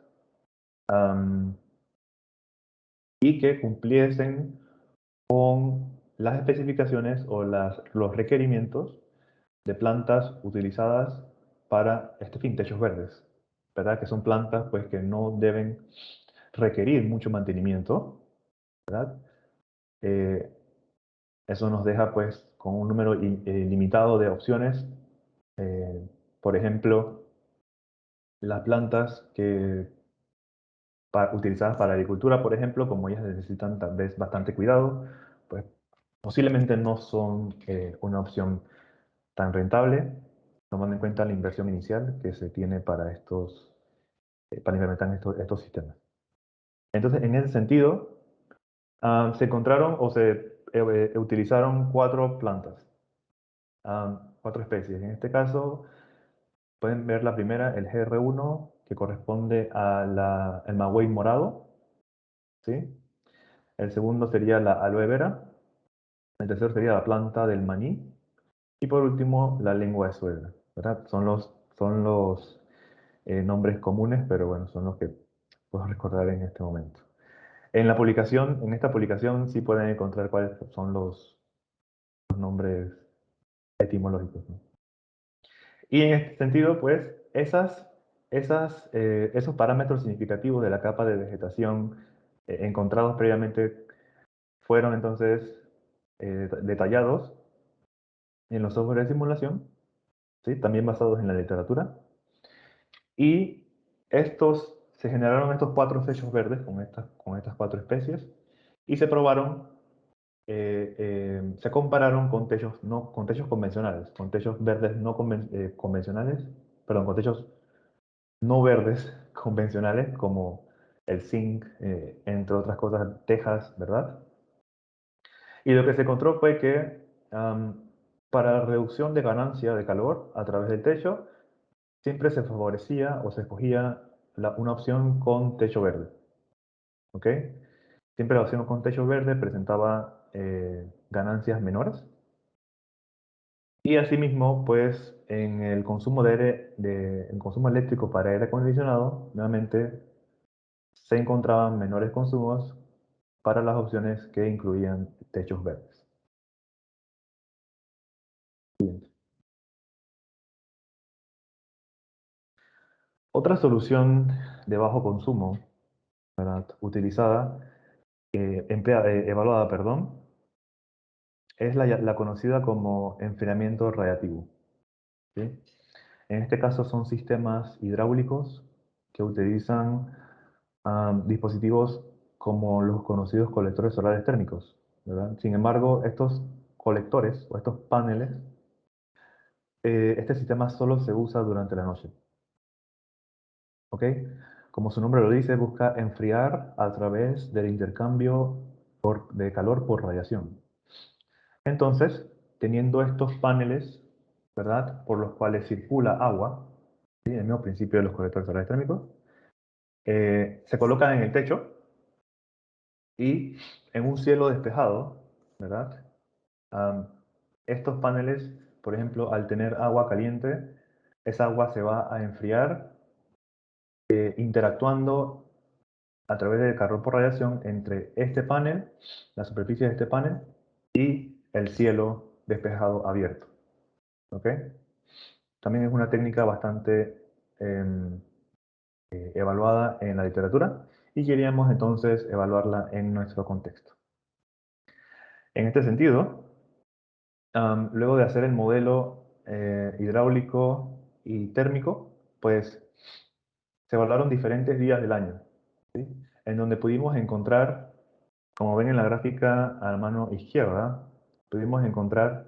y que cumpliesen con las especificaciones o los requerimientos de plantas utilizadas para este fin, techos verdes, ¿verdad? Que son plantas pues que no deben requerir mucho mantenimiento, ¿verdad? Eso nos deja pues con un número limitado de opciones. Por ejemplo, las plantas utilizadas para agricultura, por ejemplo, como ellas necesitan tal vez bastante cuidado, pues posiblemente no son una opción tan rentable, tomando en cuenta la inversión inicial que se tiene para implementar estos sistemas. Entonces, en ese sentido, se encontraron o se utilizaron 4 plantas, 4 especies. En este caso, pueden ver la primera, el GR1, que corresponde al maguey morado, ¿sí? El segundo sería la aloe vera, el tercero sería la planta del maní, y por último, la lengua de suegra, ¿verdad? Son los nombres comunes, pero bueno, son los que puedo recordar en este momento. En esta publicación sí pueden encontrar cuáles son los nombres etimológicos, ¿no? Y en este sentido, pues, esos parámetros significativos de la capa de vegetación encontrados previamente fueron entonces detallados en los software de simulación, ¿sí? También basados en la literatura. Y se generaron estos 4 techos verdes con estas 4 especies y se probaron, se compararon con techos convencionales, con techos verdes convencionales, perdón, con techos no verdes convencionales como el zinc, entre otras cosas, tejas, ¿verdad? Y lo que se encontró fue que para la reducción de ganancia de calor a través del techo, siempre se favorecía o se escogía una opción con techo verde. ¿Ok? Siempre la opción con techo verde presentaba ganancias menores. Y asimismo, pues en el consumo el consumo eléctrico para aire acondicionado, nuevamente se encontraban menores consumos para las opciones que incluían techos verdes. Siguiente. Otra solución de bajo consumo, ¿verdad?, utilizada, evaluada, perdón, es la conocida como enfriamiento radiativo, ¿sí? En este caso son sistemas hidráulicos que utilizan dispositivos como los conocidos colectores solares térmicos, ¿verdad? Sin embargo, estos colectores o estos paneles, este sistema solo se usa durante la noche. ¿Ok? Como su nombre lo dice, busca enfriar a través del intercambio de calor por radiación. Entonces, teniendo estos paneles, ¿verdad?, por los cuales circula agua, ¿sí?, el mismo principio de los colectores solares térmicos, se colocan en el techo y en un cielo despejado, ¿verdad? Estos paneles, por ejemplo, al tener agua caliente, esa agua se va a enfriar interactuando a través del calor por radiación entre este panel, la superficie de este panel, y el cielo despejado abierto. ¿Ok? También es una técnica bastante evaluada en la literatura y queríamos entonces evaluarla en nuestro contexto. En este sentido, luego de hacer el modelo hidráulico y térmico, pues se evaluaron diferentes días del año, ¿sí?, en donde pudimos encontrar, como ven en la gráfica a la mano izquierda, pudimos encontrar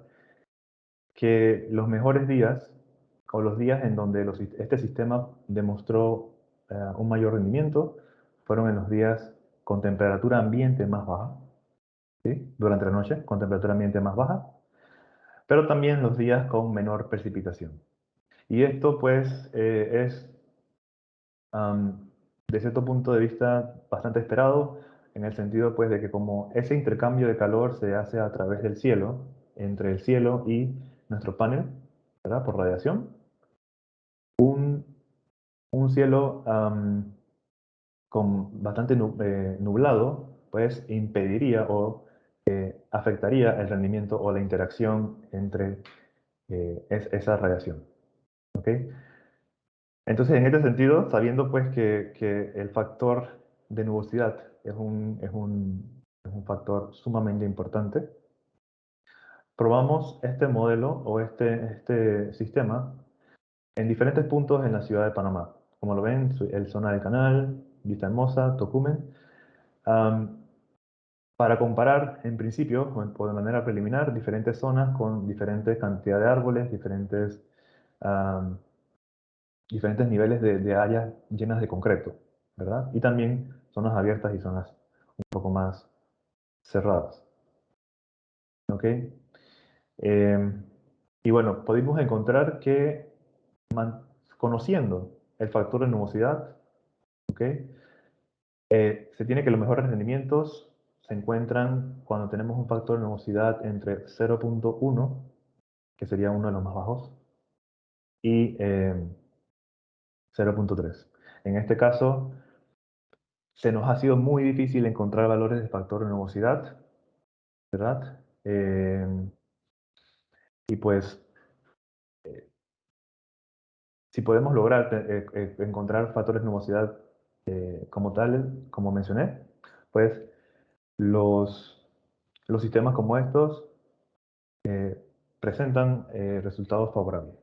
que los mejores días, o los días en donde este sistema demostró un mayor rendimiento, fueron en los días con temperatura ambiente más baja, ¿sí?, durante la noche, con temperatura ambiente más baja, pero también los días con menor precipitación. Y esto pues es de cierto punto de vista bastante esperado, en el sentido pues de que como ese intercambio de calor se hace a través del cielo, entre el cielo y nuestro panel, ¿verdad?, por radiación, un cielo con bastante nublado pues impediría o afectaría el rendimiento o la interacción entre esa radiación. ¿Ok? Entonces, en este sentido, sabiendo pues que el factor de nubosidad es un factor sumamente importante, probamos este modelo o este sistema en diferentes puntos en la ciudad de Panamá. Como lo ven, el Zona del Canal, Vista Hermosa, Tocumen, para comparar, en principio, o de manera preliminar, diferentes zonas con diferentes cantidades de árboles, diferentes niveles de áreas llenas de concreto, ¿verdad? Y también zonas abiertas y zonas un poco más cerradas. ¿Ok? Y bueno, pudimos encontrar que conociendo el factor de nubosidad, ¿ok?, se tiene que los mejores rendimientos se encuentran cuando tenemos un factor de nubosidad entre 0.1, que sería uno de los más bajos, y 0.3. En este caso, se nos ha sido muy difícil encontrar valores de factor de nubosidad, ¿verdad? Y pues, si podemos lograr encontrar factores de nubosidad como tal, como mencioné, pues los sistemas como estos presentan resultados favorables,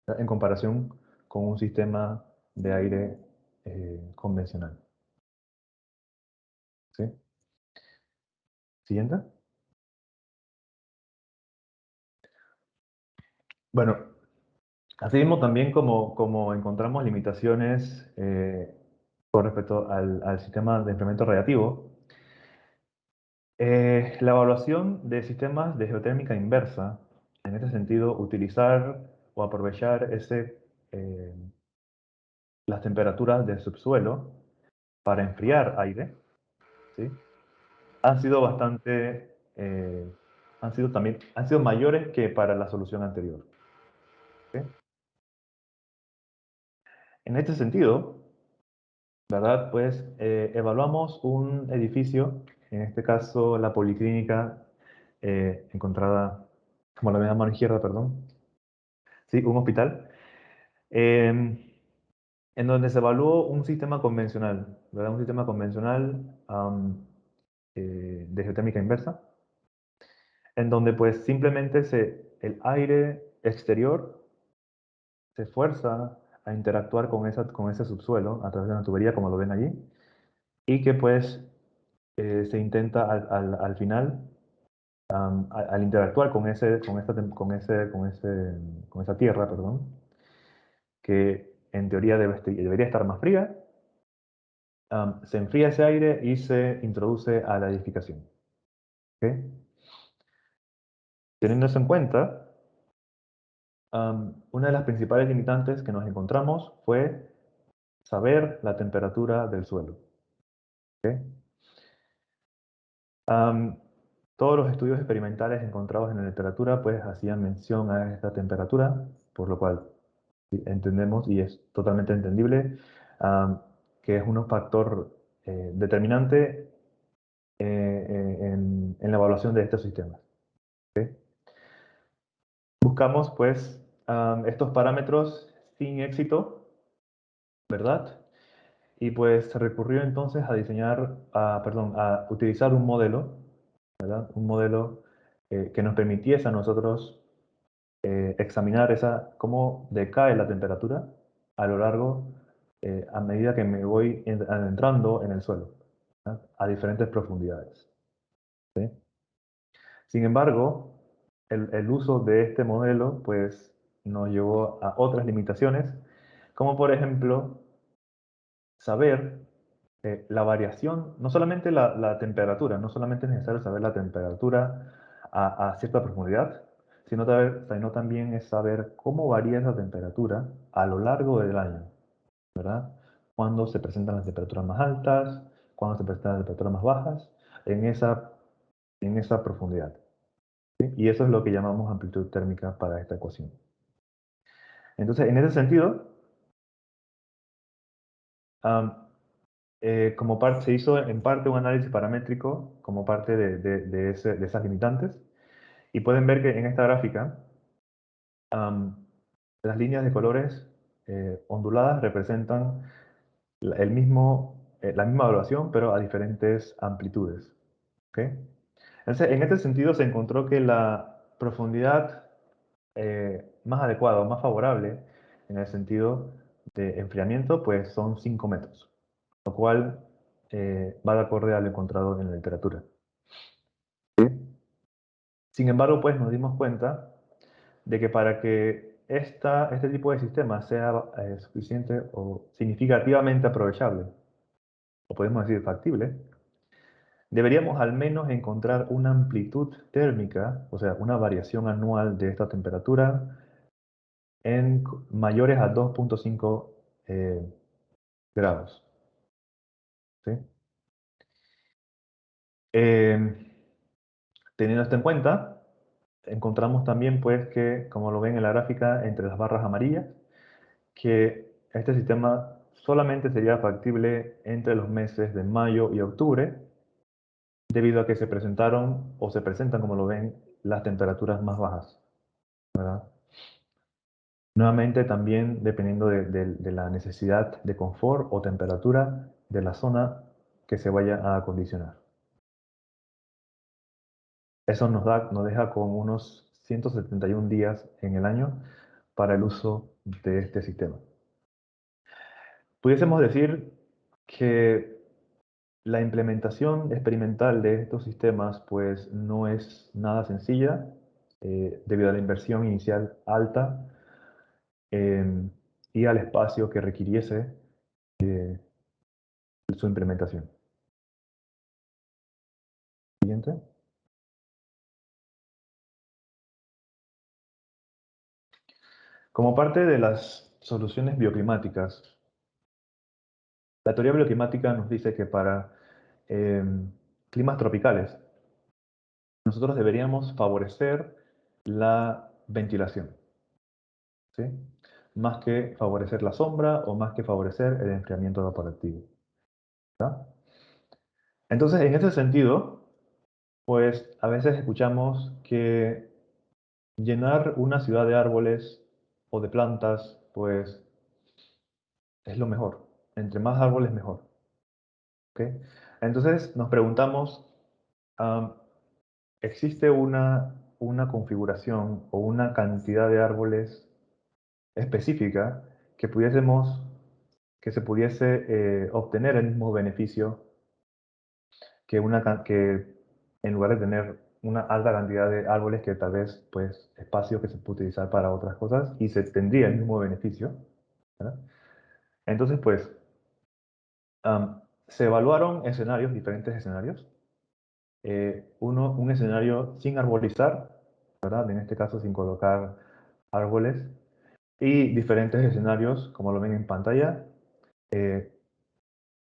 ¿verdad?, en comparación con un sistema de aire convencional. ¿Sí? Siguiente. Bueno, así mismo también como encontramos limitaciones con respecto al sistema de enfriamiento radiativo, la evaluación de sistemas de geotérmica inversa, en este sentido, utilizar o aprovechar las temperaturas del subsuelo para enfriar aire, ¿sí?, han sido bastante, han sido mayores que para la solución anterior. ¿Sí? En este sentido, ¿verdad?, pues evaluamos un edificio, en este caso la policlínica encontrada, como la ven a mano izquierda, perdón, sí, un hospital, en donde se evaluó un sistema convencional, ¿verdad?, un sistema convencional de geotérmica inversa, en donde pues simplemente el aire exterior se fuerza a interactuar con ese subsuelo a través de una tubería, como lo ven allí, y que pues se intenta al final, al interactuar con esa tierra, perdón, que en teoría debería estar más fría, se enfría ese aire y se introduce a la edificación. ¿Okay? Teniendo eso en cuenta, una de las principales limitantes que nos encontramos fue saber la temperatura del suelo. ¿Okay? Todos los estudios experimentales encontrados en la literatura pues hacían mención a esta temperatura, por lo cual entendemos y es totalmente entendible que es un factor determinante en la evaluación de estos sistemas. ¿Okay? Buscamos pues estos parámetros sin éxito, ¿verdad? Y pues se recurrió entonces a a utilizar un modelo, ¿verdad? Un modelo que nos permitiese a nosotros examinar cómo decae la temperatura a lo largo, a medida que me voy adentrando en el suelo, ¿verdad? A diferentes profundidades. ¿Sí? Sin embargo, el uso de este modelo pues, nos llevó a otras limitaciones, como por ejemplo, saber la variación, no solamente la temperatura, no solamente es necesario saber la temperatura a cierta profundidad, sino también es saber cómo varía esa temperatura a lo largo del año, ¿verdad? Cuando se presentan las temperaturas más altas, cuando se presentan las temperaturas más bajas, en esa profundidad. ¿Sí? Y eso es lo que llamamos amplitud térmica para esta ecuación. Entonces, en ese sentido, se hizo en parte un análisis paramétrico como parte de esas limitantes. Y pueden ver que en esta gráfica, las líneas de colores onduladas representan la misma evaluación, pero a diferentes amplitudes. ¿Okay? Entonces, en este sentido, se encontró que la profundidad más adecuada o más favorable en el sentido de enfriamiento, pues son 5 metros, lo cual va de acorde al encontrado en la literatura. ¿Sí? Sin embargo, pues nos dimos cuenta de que para que este tipo de sistema sea suficiente o significativamente aprovechable, o podemos decir factible, deberíamos al menos encontrar una amplitud térmica, o sea, una variación anual de esta temperatura en mayores a 2.5 grados. ¿Sí? Teniendo esto en cuenta, encontramos también pues que, como lo ven en la gráfica, entre las barras amarillas, que este sistema solamente sería factible entre los meses de mayo y octubre, debido a que se presentaron o se presentan, como lo ven, las temperaturas más bajas, ¿verdad? Nuevamente también dependiendo de la necesidad de confort o temperatura de la zona que se vaya a acondicionar. Eso nos deja con unos 171 días en el año para el uso de este sistema. Pudiésemos decir que la implementación experimental de estos sistemas pues no es nada sencilla debido a la inversión inicial alta y al espacio que requiriese su implementación. Siguiente. Como parte de las soluciones bioclimáticas, la teoría bioclimática nos dice que para climas tropicales, nosotros deberíamos favorecer la ventilación, ¿sí? Más que favorecer la sombra o más que favorecer el enfriamiento evaporativo, ¿verdad? Entonces, en ese sentido, pues a veces escuchamos que llenar una ciudad de árboles o de plantas, pues es lo mejor. Entre más árboles, mejor. ¿Okay? Entonces nos preguntamos, existe una configuración o una cantidad de árboles específica que se pudiese obtener el mismo beneficio que en lugar de tener una alta cantidad de árboles que tal vez, pues, espacio que se puede utilizar para otras cosas y se tendría el mismo beneficio, ¿verdad? Entonces, pues, se evaluaron escenarios, diferentes escenarios. Un escenario sin arbolizar, ¿verdad? En este caso sin colocar árboles, y diferentes escenarios, como lo ven en pantalla,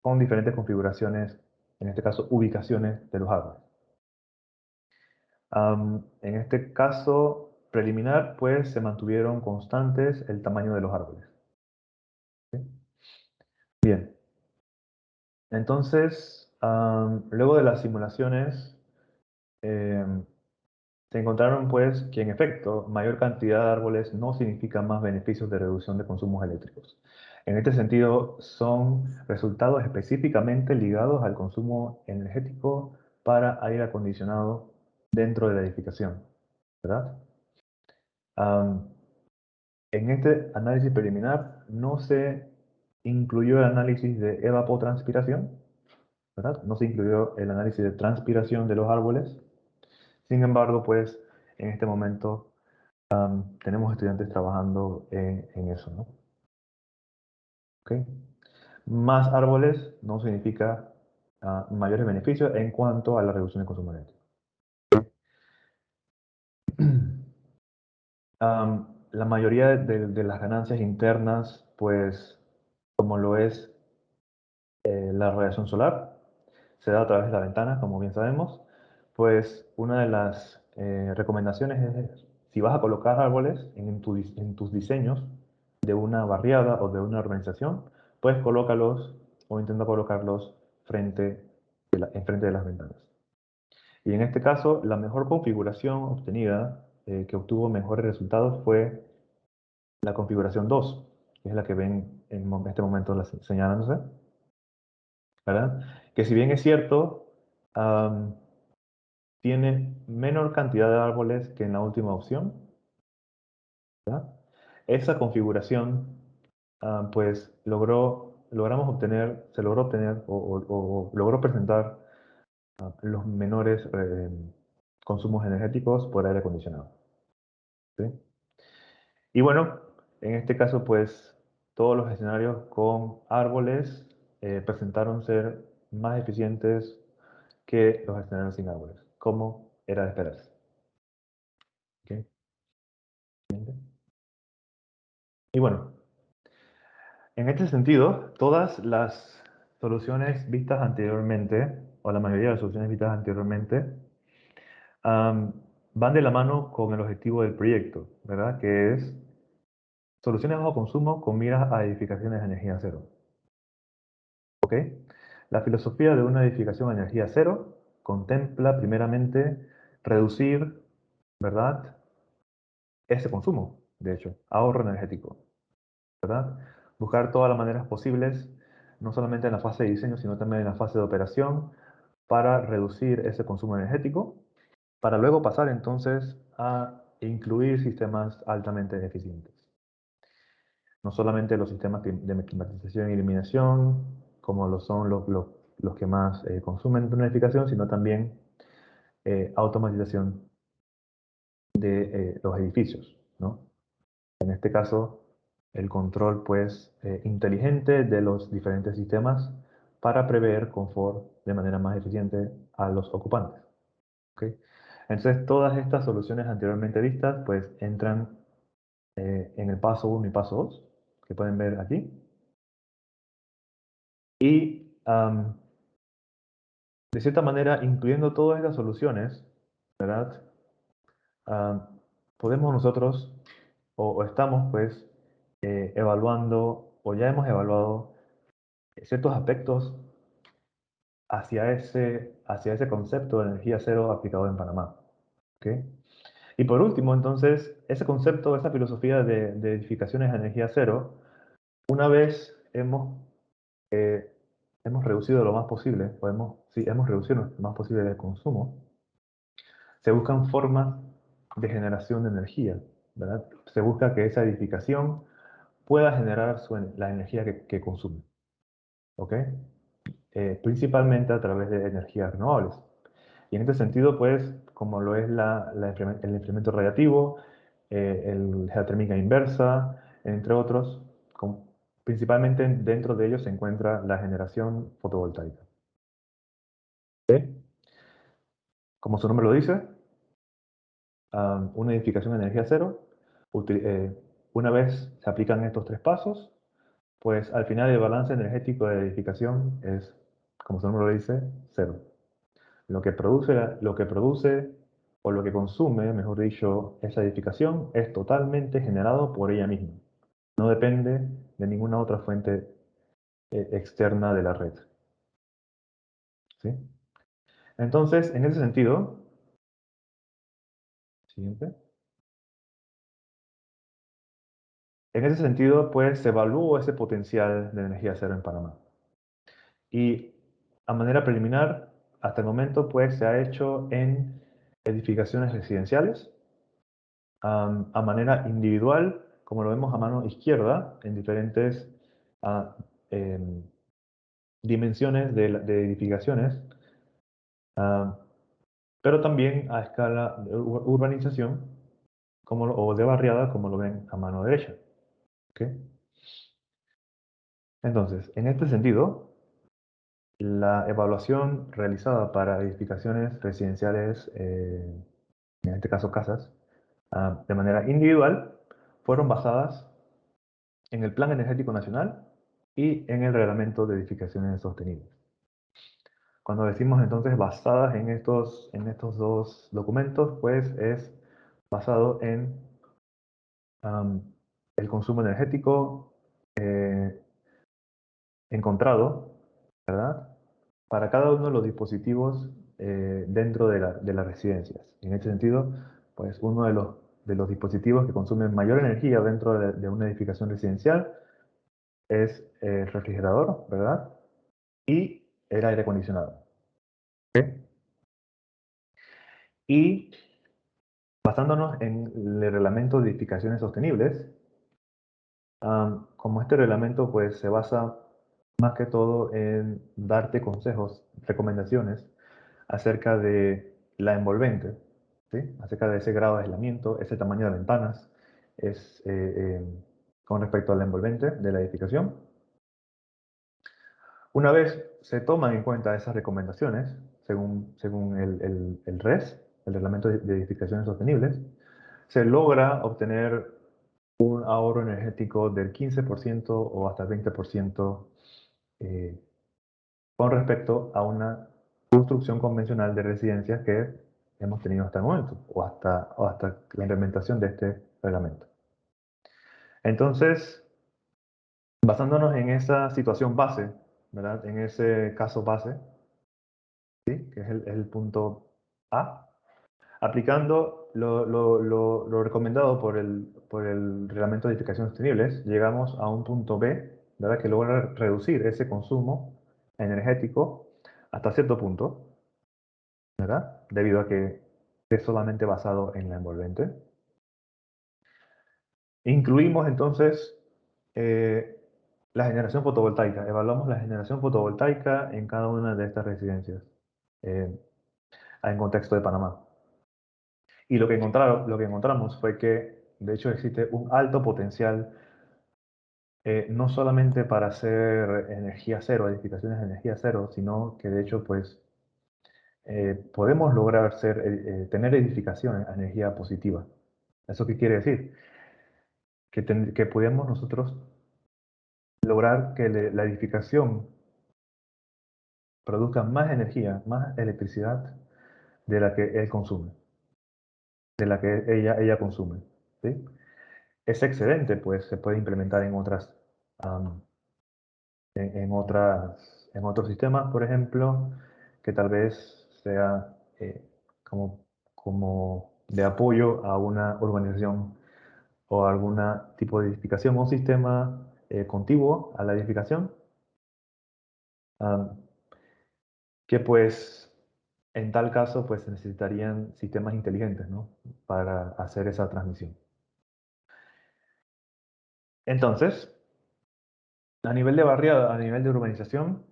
con diferentes configuraciones, en este caso ubicaciones de los árboles. En este caso preliminar, pues se mantuvieron constantes el tamaño de los árboles. ¿Sí? Bien. Entonces, luego de las simulaciones, se encontraron pues que en efecto mayor cantidad de árboles no significa más beneficios de reducción de consumos eléctricos. En este sentido, son resultados específicamente ligados al consumo energético para aire acondicionado dentro de la edificación, ¿verdad? En este análisis preliminar no se incluyó el análisis de evapotranspiración, ¿verdad? No se incluyó el análisis de transpiración de los árboles. Sin embargo, pues en este momento tenemos estudiantes trabajando en eso, ¿no? ¿Okay? Más árboles no significa mayores beneficios en cuanto a la reducción de consumo eléctrico. La mayoría de las ganancias internas, pues, como lo es la radiación solar, se da a través de la ventana, como bien sabemos, pues una de las recomendaciones es, si vas a colocar árboles en tus diseños de una barriada o de una urbanización, pues colócalos o intenta colocarlos enfrente de las ventanas. Y en este caso, la mejor configuración obtenida, que obtuvo mejores resultados, fue la configuración 2, que es la que ven en este momento señalándose, ¿verdad? Que si bien es cierto, tiene menor cantidad de árboles que en la última opción, ¿verdad? Esa configuración, pues logramos obtener, se logró obtener o logró presentar los menores consumos energéticos por aire acondicionado. ¿Sí? Y bueno, en este caso, pues todos los escenarios con árboles presentaron ser más eficientes que los escenarios sin árboles, como era de esperarse. ¿Okay? Y bueno, en este sentido, todas las soluciones vistas anteriormente, o la mayoría de las soluciones vistas anteriormente, van de la mano con el objetivo del proyecto, ¿verdad? Que es soluciones bajo consumo con miras a edificaciones de energía cero. ¿Ok? La filosofía de una edificación a energía cero contempla primeramente reducir, ¿verdad?, ese consumo, de hecho, ahorro energético, ¿verdad? Buscar todas las maneras posibles, no solamente en la fase de diseño, sino también en la fase de operación, para reducir ese consumo energético, para luego pasar entonces a incluir sistemas altamente eficientes. No solamente los sistemas de climatización y iluminación, como lo son los que más consumen una edificación, sino también automatización de los edificios, ¿no? En este caso, el control pues, inteligente de los diferentes sistemas para prever confort de manera más eficiente a los ocupantes. ¿Okay? Entonces, todas estas soluciones anteriormente vistas pues, entran en el paso 1 y paso 2, que pueden ver aquí. Y de cierta manera, incluyendo todas estas soluciones, ¿verdad? Podemos nosotros, o estamos pues, evaluando, o ya hemos evaluado ciertos aspectos hacia ese concepto de energía cero aplicado en Panamá. ¿Okay? Y por último, entonces, ese concepto, esa filosofía de edificaciones a energía cero, una vez hemos reducido lo más posible, hemos reducido lo más posible el consumo, se buscan formas de generación de energía, ¿verdad? Se busca que esa edificación pueda generar la energía que consume, ¿ok? Principalmente a través de energías renovables. Y en este sentido, pues, como lo es el enfriamiento radiativo, la geotérmica inversa, entre otros, principalmente dentro de ellos se encuentra la generación fotovoltaica. ¿Sí? Como su nombre lo dice, una edificación de energía cero, una vez se aplican estos tres pasos, pues al final el balance energético de la edificación es, como su nombre lo dice, cero. Lo que produce o lo que consume, mejor dicho, esa edificación es totalmente generado por ella misma. No depende de ninguna otra fuente externa de la red. ¿Sí? Entonces, en ese sentido, siguiente. En ese sentido, pues se evaluó ese potencial de energía cero en Panamá. Y a manera preliminar, hasta el momento, pues se ha hecho en edificaciones residenciales, a manera individual, como lo vemos a mano izquierda, en diferentes dimensiones de edificaciones, pero también a escala de urbanización o de barriada, como lo ven a mano derecha. ¿Okay? Entonces, en este sentido, la evaluación realizada para edificaciones residenciales, en este caso casas, de manera individual, fueron basadas en el Plan Energético Nacional y en el Reglamento de Edificaciones Sostenibles. Cuando decimos entonces basadas en estos dos documentos, pues es basado en el consumo energético encontrado, ¿verdad? Para cada uno de los dispositivos dentro de las residencias. En este sentido, pues uno de los dispositivos que consumen mayor energía dentro de una edificación residencial es el refrigerador, ¿verdad? Y el aire acondicionado. ¿Okay? Y basándonos en el reglamento de edificaciones sostenibles, como este reglamento pues se basa más que todo en darte consejos, recomendaciones acerca de la envolvente, ¿sí? Acerca de ese grado de aislamiento, ese tamaño de ventanas, con respecto a la envolvente de la edificación. Una vez se toman en cuenta esas recomendaciones, según el RES, el Reglamento de Edificaciones Sostenibles, se logra obtener un ahorro energético del 15% o hasta el 20% con respecto a una construcción convencional de residencias que hemos tenido hasta el momento o hasta la implementación de este reglamento. Entonces, basándonos en esa situación base, ¿verdad? En ese caso base, ¿sí? Que es el punto A, aplicando lo recomendado por el Reglamento de Edificaciones Sostenibles, llegamos a un punto B, ¿verdad? Que logra reducir ese consumo energético hasta cierto punto, ¿verdad? Debido a que es solamente basado en la envolvente. Incluimos entonces la generación fotovoltaica. Evaluamos la generación fotovoltaica en cada una de estas residencias en contexto de Panamá. Y lo que encontramos fue que, de hecho, existe un alto potencial, no solamente para hacer energía cero, edificaciones de energía cero, sino que, de hecho, pues, podemos lograr tener edificaciones a energía positiva. ¿Eso qué quiere decir? Que podemos nosotros lograr que la edificación produzca más energía, más electricidad de la que él consume, de la que ella consume. ¿Sí? Ese excedente pues, se puede implementar en otros sistemas, por ejemplo, que tal vez sea como de apoyo a una urbanización o algún tipo de edificación o sistema contiguo a la edificación, que pues En tal caso, pues se necesitarían sistemas inteligentes, ¿no? Para hacer esa transmisión. Entonces, a nivel de barriada, a nivel de urbanización,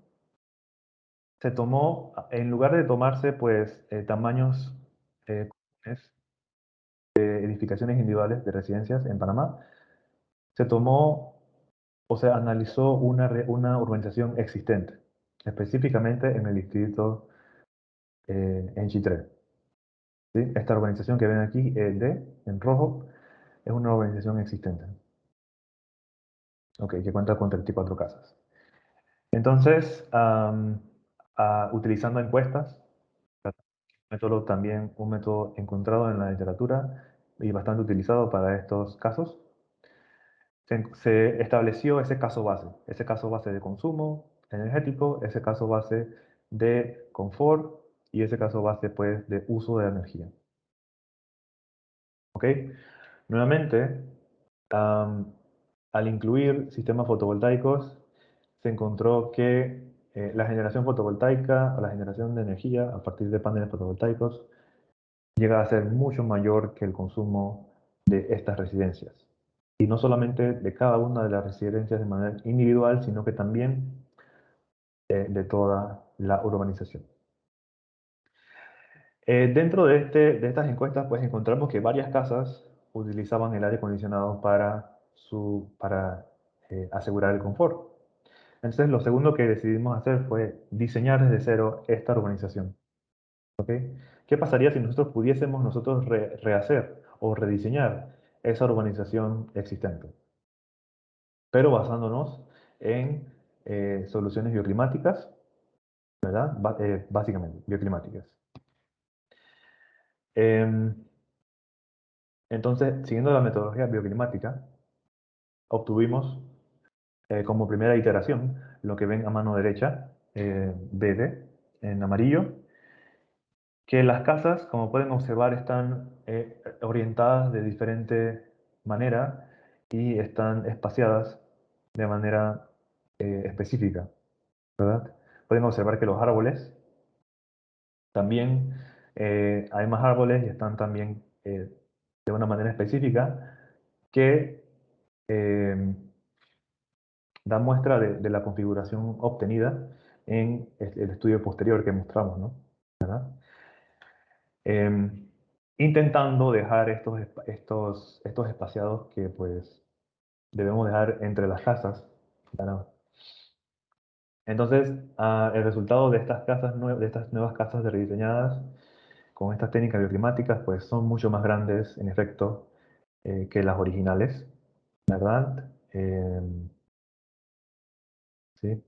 se tomó, en lugar de tomarse pues tamaños comunes de edificaciones individuales de residencias en Panamá, se tomó o se analizó una urbanización existente, específicamente en el distrito en Chitré. ¿Sí? Esta urbanización que ven aquí, en rojo, es una urbanización existente. Ok, que cuenta con 34 casas. Entonces, utilizando encuestas, método también un método encontrado en la literatura y bastante utilizado para estos casos, se estableció ese caso base de consumo energético, ese caso base de confort y ese caso base pues de uso de energía. ¿Ok? Nuevamente, al incluir sistemas fotovoltaicos, se encontró que la generación fotovoltaica o la generación de energía a partir de paneles fotovoltaicos llega a ser mucho mayor que el consumo de estas residencias. Y no solamente de cada una de las residencias de manera individual, sino que también de toda la urbanización. Dentro de estas encuestas, pues encontramos que varias casas utilizaban el aire acondicionado para asegurar el confort. Entonces, lo segundo que decidimos hacer fue diseñar desde cero esta urbanización. ¿Okay? ¿Qué pasaría si nosotros pudiésemos rehacer o rediseñar esa urbanización existente? Pero basándonos en soluciones bioclimáticas, ¿verdad? Básicamente, bioclimáticas. Entonces, siguiendo la metodología bioclimática, obtuvimos como primera iteración lo que ven a mano derecha, verde, en amarillo, que las casas, como pueden observar, están orientadas de diferente manera y están espaciadas de manera específica, ¿verdad? Pueden observar que los árboles también, hay más árboles y están también de una manera específica que da muestra de la configuración obtenida en el estudio posterior que mostramos, ¿no? ¿Verdad? Intentando dejar estos espaciados que pues debemos dejar entre las casas. ¿Verdad? Entonces, el resultado de estas nuevas casas rediseñadas con estas técnicas bioclimáticas pues son mucho más grandes, en efecto, que las originales, ¿verdad? ¿Sí?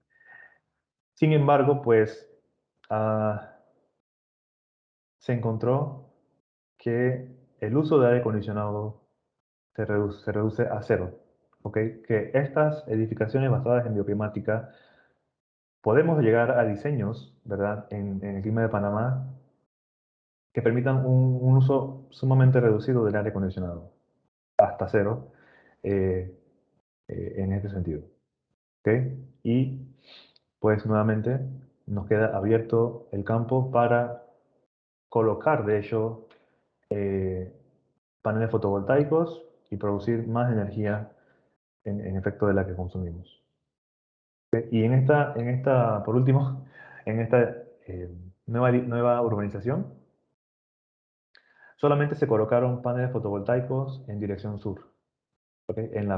Sin embargo, pues se encontró que el uso de aire acondicionado se reduce a cero. ¿Okay? Que estas edificaciones basadas en bioclimática podemos llegar a diseños, ¿verdad? En el clima de Panamá que permitan un uso sumamente reducido del aire acondicionado, hasta cero, en este sentido. ¿Okay? Y pues nuevamente nos queda abierto el campo para colocar, de hecho, paneles fotovoltaicos y producir más energía en efecto de la que consumimos. Y por último, en esta nueva urbanización, solamente se colocaron paneles fotovoltaicos en dirección sur. ¿Okay? En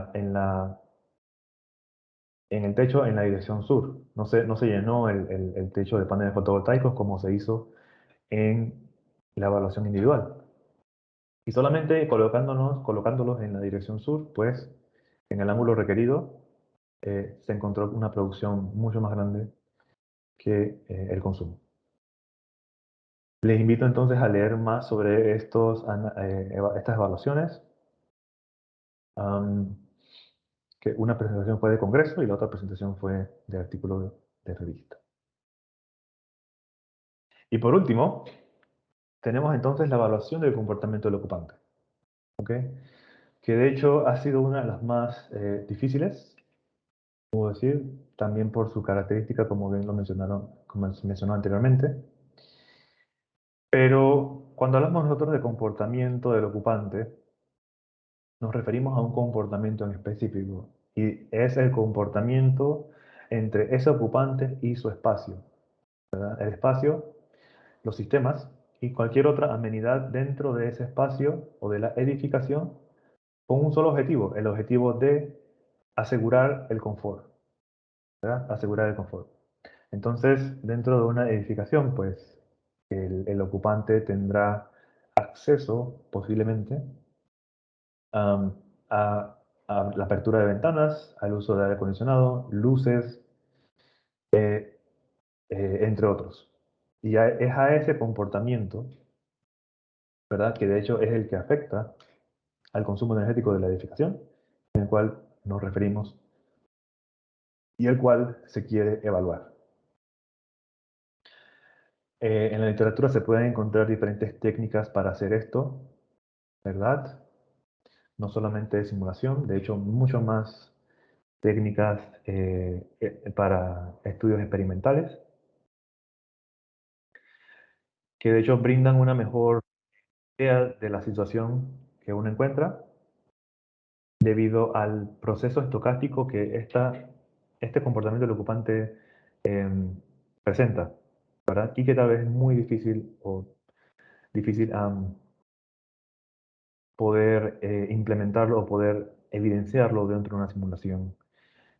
el techo en la dirección sur. No se llenó el techo de paneles fotovoltaicos como se hizo en la evaluación individual. Y solamente colocándolos en la dirección sur, pues en el ángulo requerido, se encontró una producción mucho más grande que el consumo. Les invito entonces a leer más sobre estas evaluaciones. Que una presentación fue de congreso y la otra presentación fue de artículo de revista. Y por último, tenemos entonces la evaluación del comportamiento del ocupante. ¿Okay? Que de hecho ha sido una de las más difíciles, puedo decir, también por su característica, como bien lo mencionaron, como se mencionó anteriormente. Pero cuando hablamos nosotros de comportamiento del ocupante, nos referimos a un comportamiento en específico, y es el comportamiento entre ese ocupante y su espacio, ¿verdad? El espacio, los sistemas y cualquier otra amenidad dentro de ese espacio o de la edificación con un solo objetivo, el objetivo de asegurar el confort, ¿verdad? Asegurar el confort. Entonces, dentro de una edificación, pues, el ocupante tendrá acceso, posiblemente, a, a la apertura de ventanas, al uso de aire acondicionado, luces, entre otros. Y es a ese comportamiento, ¿verdad? Que de hecho es el que afecta al consumo energético de la edificación, en el cual nos referimos y el cual se quiere evaluar. En la literatura se pueden encontrar diferentes técnicas para hacer esto, ¿verdad? No solamente de simulación, de hecho, mucho más técnicas para estudios experimentales, que de hecho brindan una mejor idea de la situación que uno encuentra debido al proceso estocástico que este comportamiento del ocupante presenta, ¿verdad? Y que tal vez es muy difícil poder implementarlo o poder evidenciarlo dentro de una simulación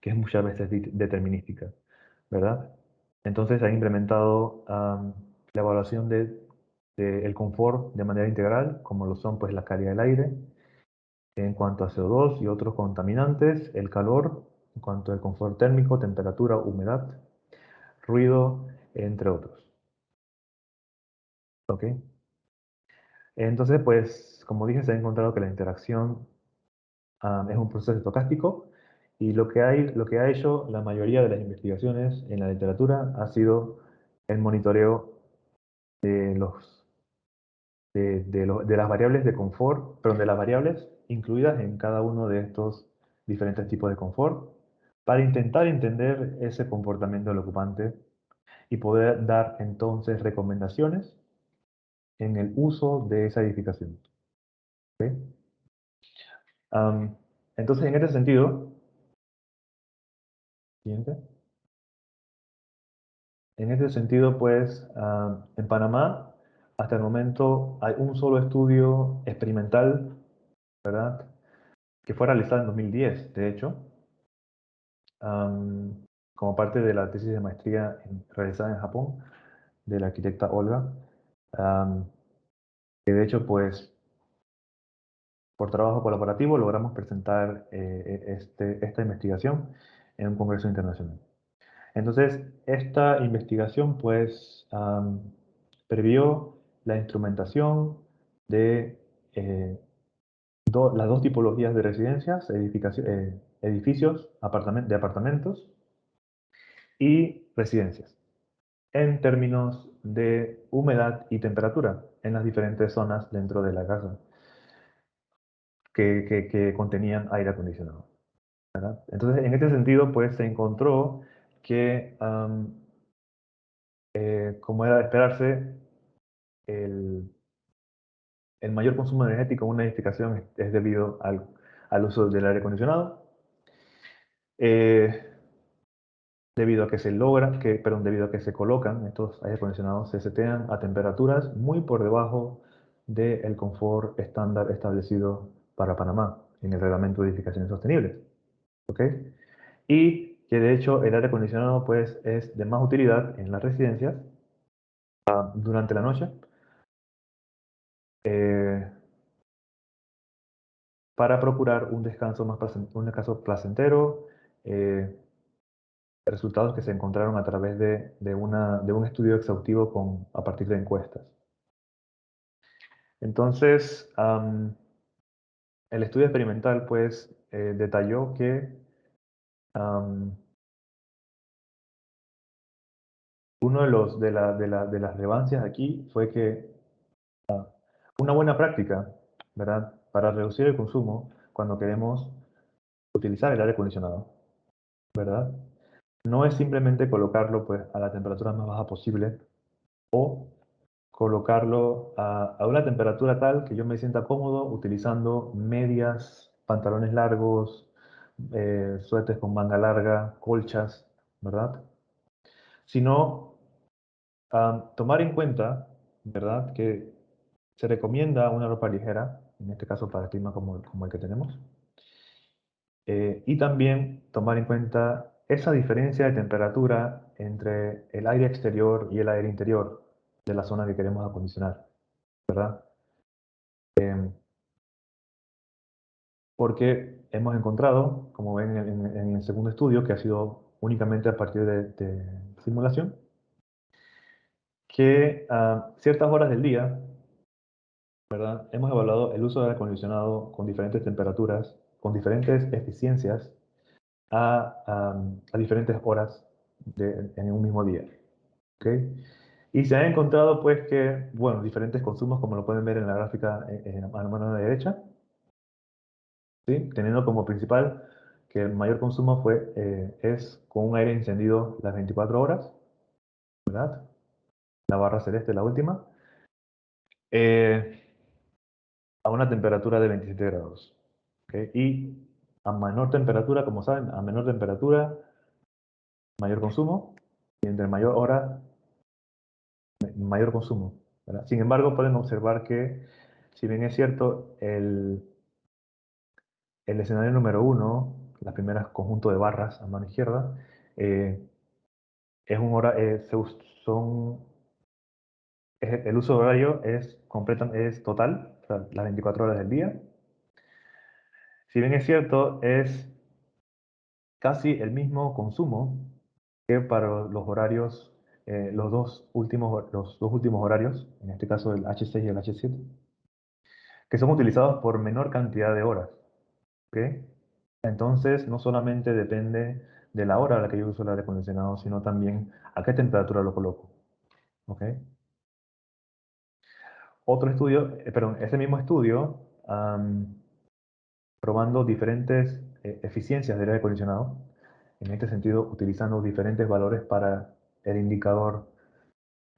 que es muchas veces determinística, ¿verdad? Entonces ha implementado la evaluación del confort de manera integral, como lo son pues la calidad del aire, en cuanto a CO2 y otros contaminantes, el calor, en cuanto al confort térmico, temperatura, humedad, ruido, entre otros. ¿Ok? Entonces, pues, como dije, se ha encontrado que la interacción es un proceso estocástico y lo que ha hecho la mayoría de las investigaciones en la literatura ha sido el monitoreo de de las variables de confort, perdón, de las variables incluidas en cada uno de estos diferentes tipos de confort, para intentar entender ese comportamiento del ocupante y poder dar entonces recomendaciones en el uso de esa edificación. ¿Okay? Entonces, en este sentido, siguiente. En este sentido, pues, en Panamá, hasta el momento hay un solo estudio experimental, ¿verdad? Que fue realizado en 2010, de hecho, como parte de la tesis de maestría realizada en Japón, de la arquitecta Olga, que de hecho, pues, por trabajo colaborativo logramos presentar esta investigación en un congreso internacional. Entonces, esta investigación, pues, previó la instrumentación de las dos tipologías de residencias, edificios de apartamentos y residencias, en términos de humedad y temperatura en las diferentes zonas dentro de la casa que contenían aire acondicionado, ¿verdad? Entonces, en este sentido, pues se encontró que, como era de esperarse, el, el mayor consumo energético en una edificación es debido al uso del aire acondicionado. Debido a que debido a que se colocan estos aire acondicionados, se setean a temperaturas muy por debajo del confort estándar establecido para Panamá en el Reglamento de Edificaciones Sostenibles. ¿Ok? Y que de hecho el aire acondicionado pues, es de más utilidad en las residencias durante la noche para procurar un descanso placentero, resultados que se encontraron a través de un estudio exhaustivo a partir de encuestas. Entonces, el estudio experimental pues detalló que uno de las relevancias aquí fue que una buena práctica, ¿verdad?, para reducir el consumo cuando queremos utilizar el aire acondicionado, ¿verdad?, no es simplemente colocarlo pues, a la temperatura más baja posible o colocarlo a una temperatura tal que yo me sienta cómodo utilizando medias, pantalones largos, suéteres con manga larga, colchas, ¿verdad? Sino tomar en cuenta, ¿verdad?, que se recomienda una ropa ligera, en este caso para el clima como el que tenemos, y también tomar en cuenta esa diferencia de temperatura entre el aire exterior y el aire interior de la zona que queremos acondicionar, ¿verdad? Porque hemos encontrado, como ven en el segundo estudio, que ha sido únicamente a partir de simulación, que a ciertas horas del día, ¿verdad?, hemos evaluado el uso del aire acondicionado con diferentes temperaturas, con diferentes eficiencias, a diferentes horas en un mismo día. ¿Okay? Y se ha encontrado pues que, bueno, diferentes consumos, como lo pueden ver en la gráfica a la mano derecha, ¿sí?, teniendo como principal que el mayor consumo es con un aire encendido las 24 horas, ¿verdad? La barra celeste, la última, a una temperatura de 27 grados. ¿Okay? Y a menor temperatura, como saben, a menor temperatura, mayor consumo, y entre mayor hora, mayor consumo, ¿verdad? Sin embargo, pueden observar que, si bien es cierto, el escenario número 1, las primeras conjunto de barras a mano izquierda, es un hora, el uso horario es total, o sea, las 24 horas del día. Si bien es cierto, es casi el mismo consumo que para los horarios, los dos últimos horarios, en este caso el H6 y el H7, que son utilizados por menor cantidad de horas. ¿Okay? Entonces, no solamente depende de la hora a la que yo uso el aire acondicionado, sino también a qué temperatura lo coloco. ¿Okay? Otro estudio, ese mismo estudio, probando diferentes eficiencias del aire acondicionado, en este sentido, utilizando diferentes valores para el indicador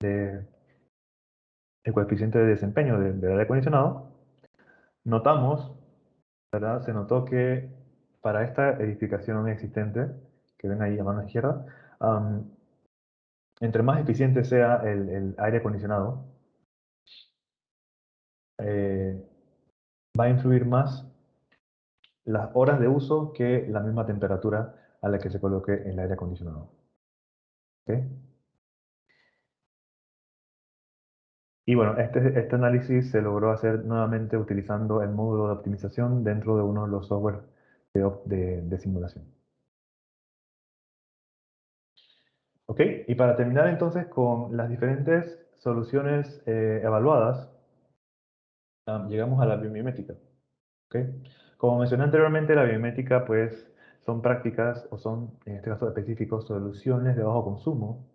el coeficiente de desempeño del aire acondicionado, notamos, ¿verdad? Se notó que para esta edificación existente, que ven ahí a mano izquierda, entre más eficiente sea el aire acondicionado, va a influir más las horas de uso que la misma temperatura a la que se coloque el aire acondicionado. ¿Okay? Y bueno, este análisis se logró hacer nuevamente utilizando el módulo de optimización dentro de uno de los software de simulación. ¿Ok? Y para terminar entonces con las diferentes soluciones evaluadas, llegamos a la biomimética. ¿Ok? Como mencioné anteriormente, la biomimética pues son prácticas, o son, en este caso específicos, soluciones de bajo consumo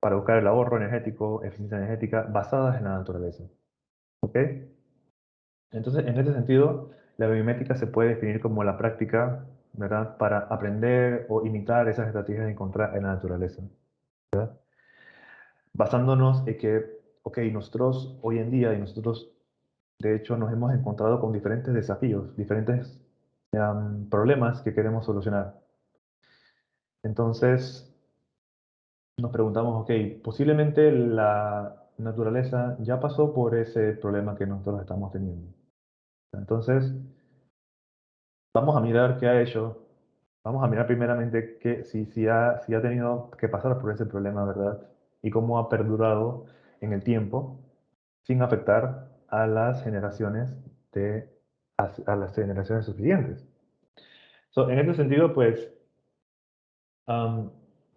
para buscar el ahorro energético, eficiencia energética, basadas en la naturaleza. ¿Ok? Entonces, en este sentido, la biomimética se puede definir como la práctica, ¿verdad?, para aprender o imitar esas estrategias de encontrar en la naturaleza, ¿verdad? Basándonos en que, ok, nosotros hoy en día, y nosotros de hecho nos hemos encontrado con diferentes desafíos, diferentes problemas que queremos solucionar. Entonces, nos preguntamos, ok, posiblemente la naturaleza ya pasó por ese problema que nosotros estamos teniendo. Entonces, vamos a mirar qué ha hecho. Vamos a mirar primeramente si ha tenido que pasar por ese problema, ¿verdad? Y cómo ha perdurado en el tiempo sin afectar a las generaciones subsiguientes. En este sentido, pues,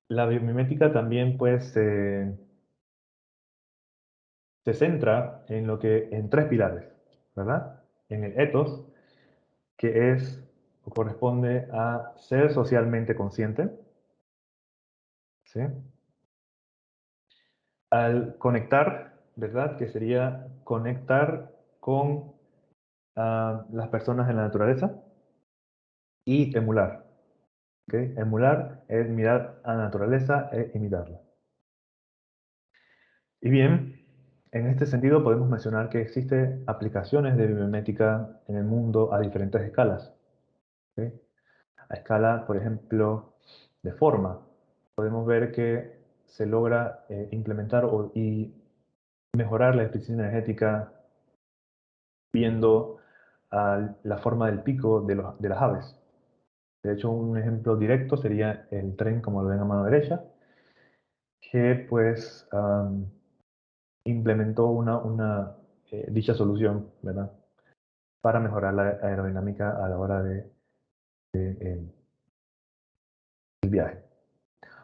la biomimética también pues, se centra en tres pilares, ¿verdad? En el ethos, que corresponde a ser socialmente consciente, ¿sí? Al conectar, ¿verdad? Que sería conectar con las personas en la naturaleza, y emular. ¿Okay? Emular es mirar a la naturaleza e imitarla. Y bien, En este sentido, podemos mencionar que existen aplicaciones de biomimética en el mundo a diferentes escalas. ¿Okay? A escala, por ejemplo, de forma, podemos ver que se logra implementar y mejorar la eficiencia energética viendo la forma del pico de las aves. De hecho, un ejemplo directo sería el tren, como lo ven a mano derecha, que pues implementó dicha solución, ¿verdad? Para mejorar la aerodinámica a la hora el viaje.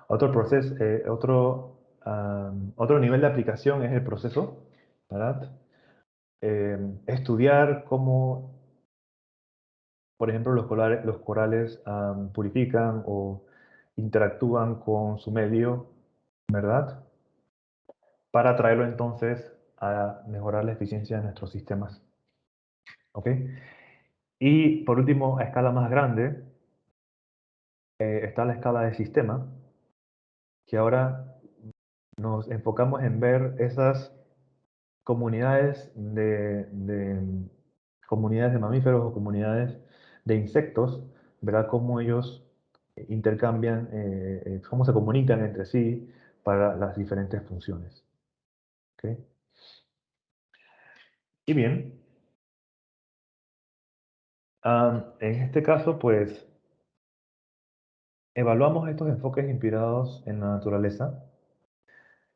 Otro proceso, otro nivel de aplicación es el proceso, ¿verdad? Estudiar cómo, por ejemplo, los corales purifican o interactúan con su medio, ¿verdad? Para traerlo entonces a mejorar la eficiencia de nuestros sistemas. ¿Ok? Y por último, a escala más grande, está la escala de sistema, que ahora nos enfocamos en ver esas comunidades comunidades de mamíferos o comunidades de insectos, ¿verdad? Cómo ellos intercambian, cómo se comunican entre sí para las diferentes funciones. ¿Okay? Y bien, en este caso, pues, evaluamos estos enfoques inspirados en la naturaleza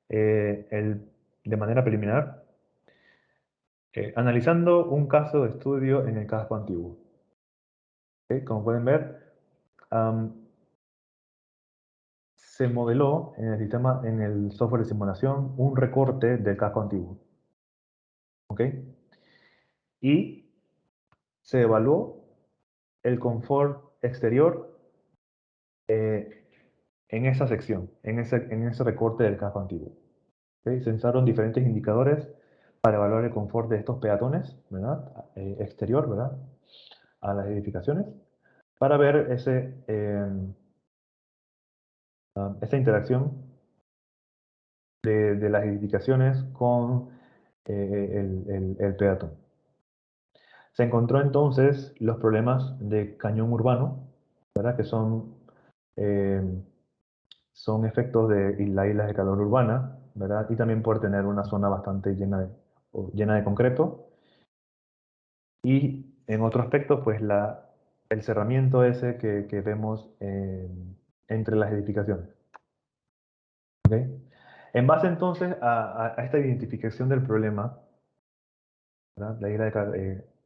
de manera preliminar, analizando un caso de estudio en el casco antiguo. ¿Okay? Como pueden ver, se modeló en el sistema, en el software de simulación, un recorte del casco antiguo. ¿Ok? Y se evaluó el confort exterior en esa sección, en ese recorte del casco antiguo. ¿Okay? Se usaron diferentes indicadores para evaluar el confort de estos peatones, ¿verdad? Exterior, ¿verdad? A las edificaciones, para ver esa interacción de las edificaciones con el peatón. Se encontró entonces los problemas de cañón urbano, ¿verdad? Que son efectos de la isla de calor urbana, ¿verdad? Y también por tener una zona bastante llena de concreto. Y en otro aspecto, pues el cerramiento ese que vemos entre las edificaciones. ¿Okay? En base entonces a esta identificación del problema, ¿verdad?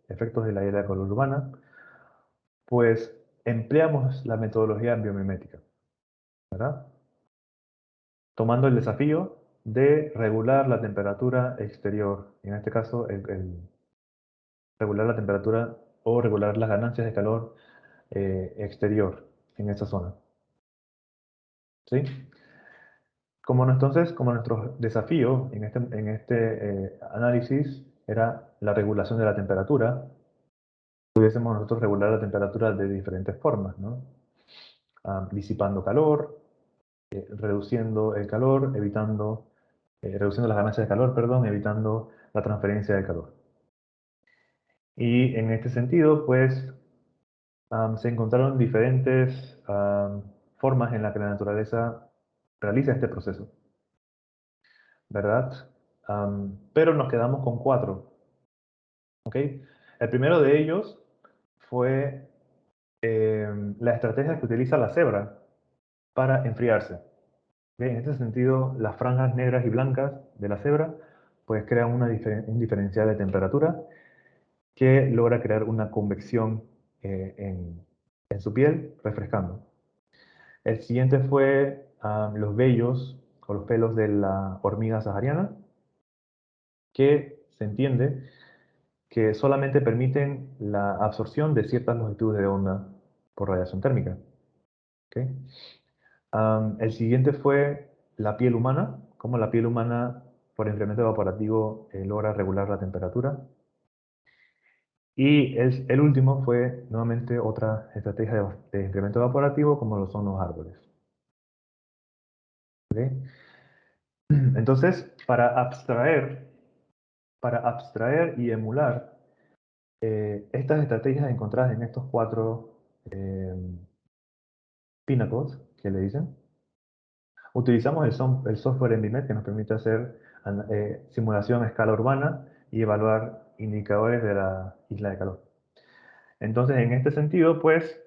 Efectos de la isla de calor urbana, pues empleamos la metodología biomimética, ¿verdad? Tomando el desafío de regular la temperatura exterior, en este caso regular la temperatura o regular las ganancias de calor exterior en esa zona. ¿Sí? Como nuestro desafío en este análisis era la regulación de la temperatura, pudiésemos nosotros regular la temperatura de diferentes formas, ¿no? Disipando calor, reduciendo el calor, reduciendo las ganancias de calor, perdón, evitando la transferencia de calor. Y en este sentido, pues, se encontraron diferentes formas en las que la naturaleza realiza este proceso, ¿verdad? Pero nos quedamos con 4. ¿Ok? El primero de ellos fue la estrategia que utiliza la cebra para enfriarse. ¿Okay? En este sentido, las franjas negras y blancas de la cebra pues crean un diferencial de temperatura que logra crear una convección en su piel, refrescando. El siguiente fue los vellos o los pelos de la hormiga sahariana, que se entiende que solamente permiten la absorción de ciertas longitudes de onda por radiación térmica. ¿Okay? El siguiente fue la piel humana, cómo la piel humana por enfriamiento evaporativo logra regular la temperatura. Y el último fue nuevamente otra estrategia de enfriamiento evaporativo, como lo son los árboles. ¿Okay? Entonces, para abstraer para abstraer y emular estas estrategias encontradas en estos 4 pinnacles que le dicen, utilizamos el software ENVIMET que nos permite hacer simulación a escala urbana y evaluar indicadores de la isla de calor. Entonces, en este sentido, pues,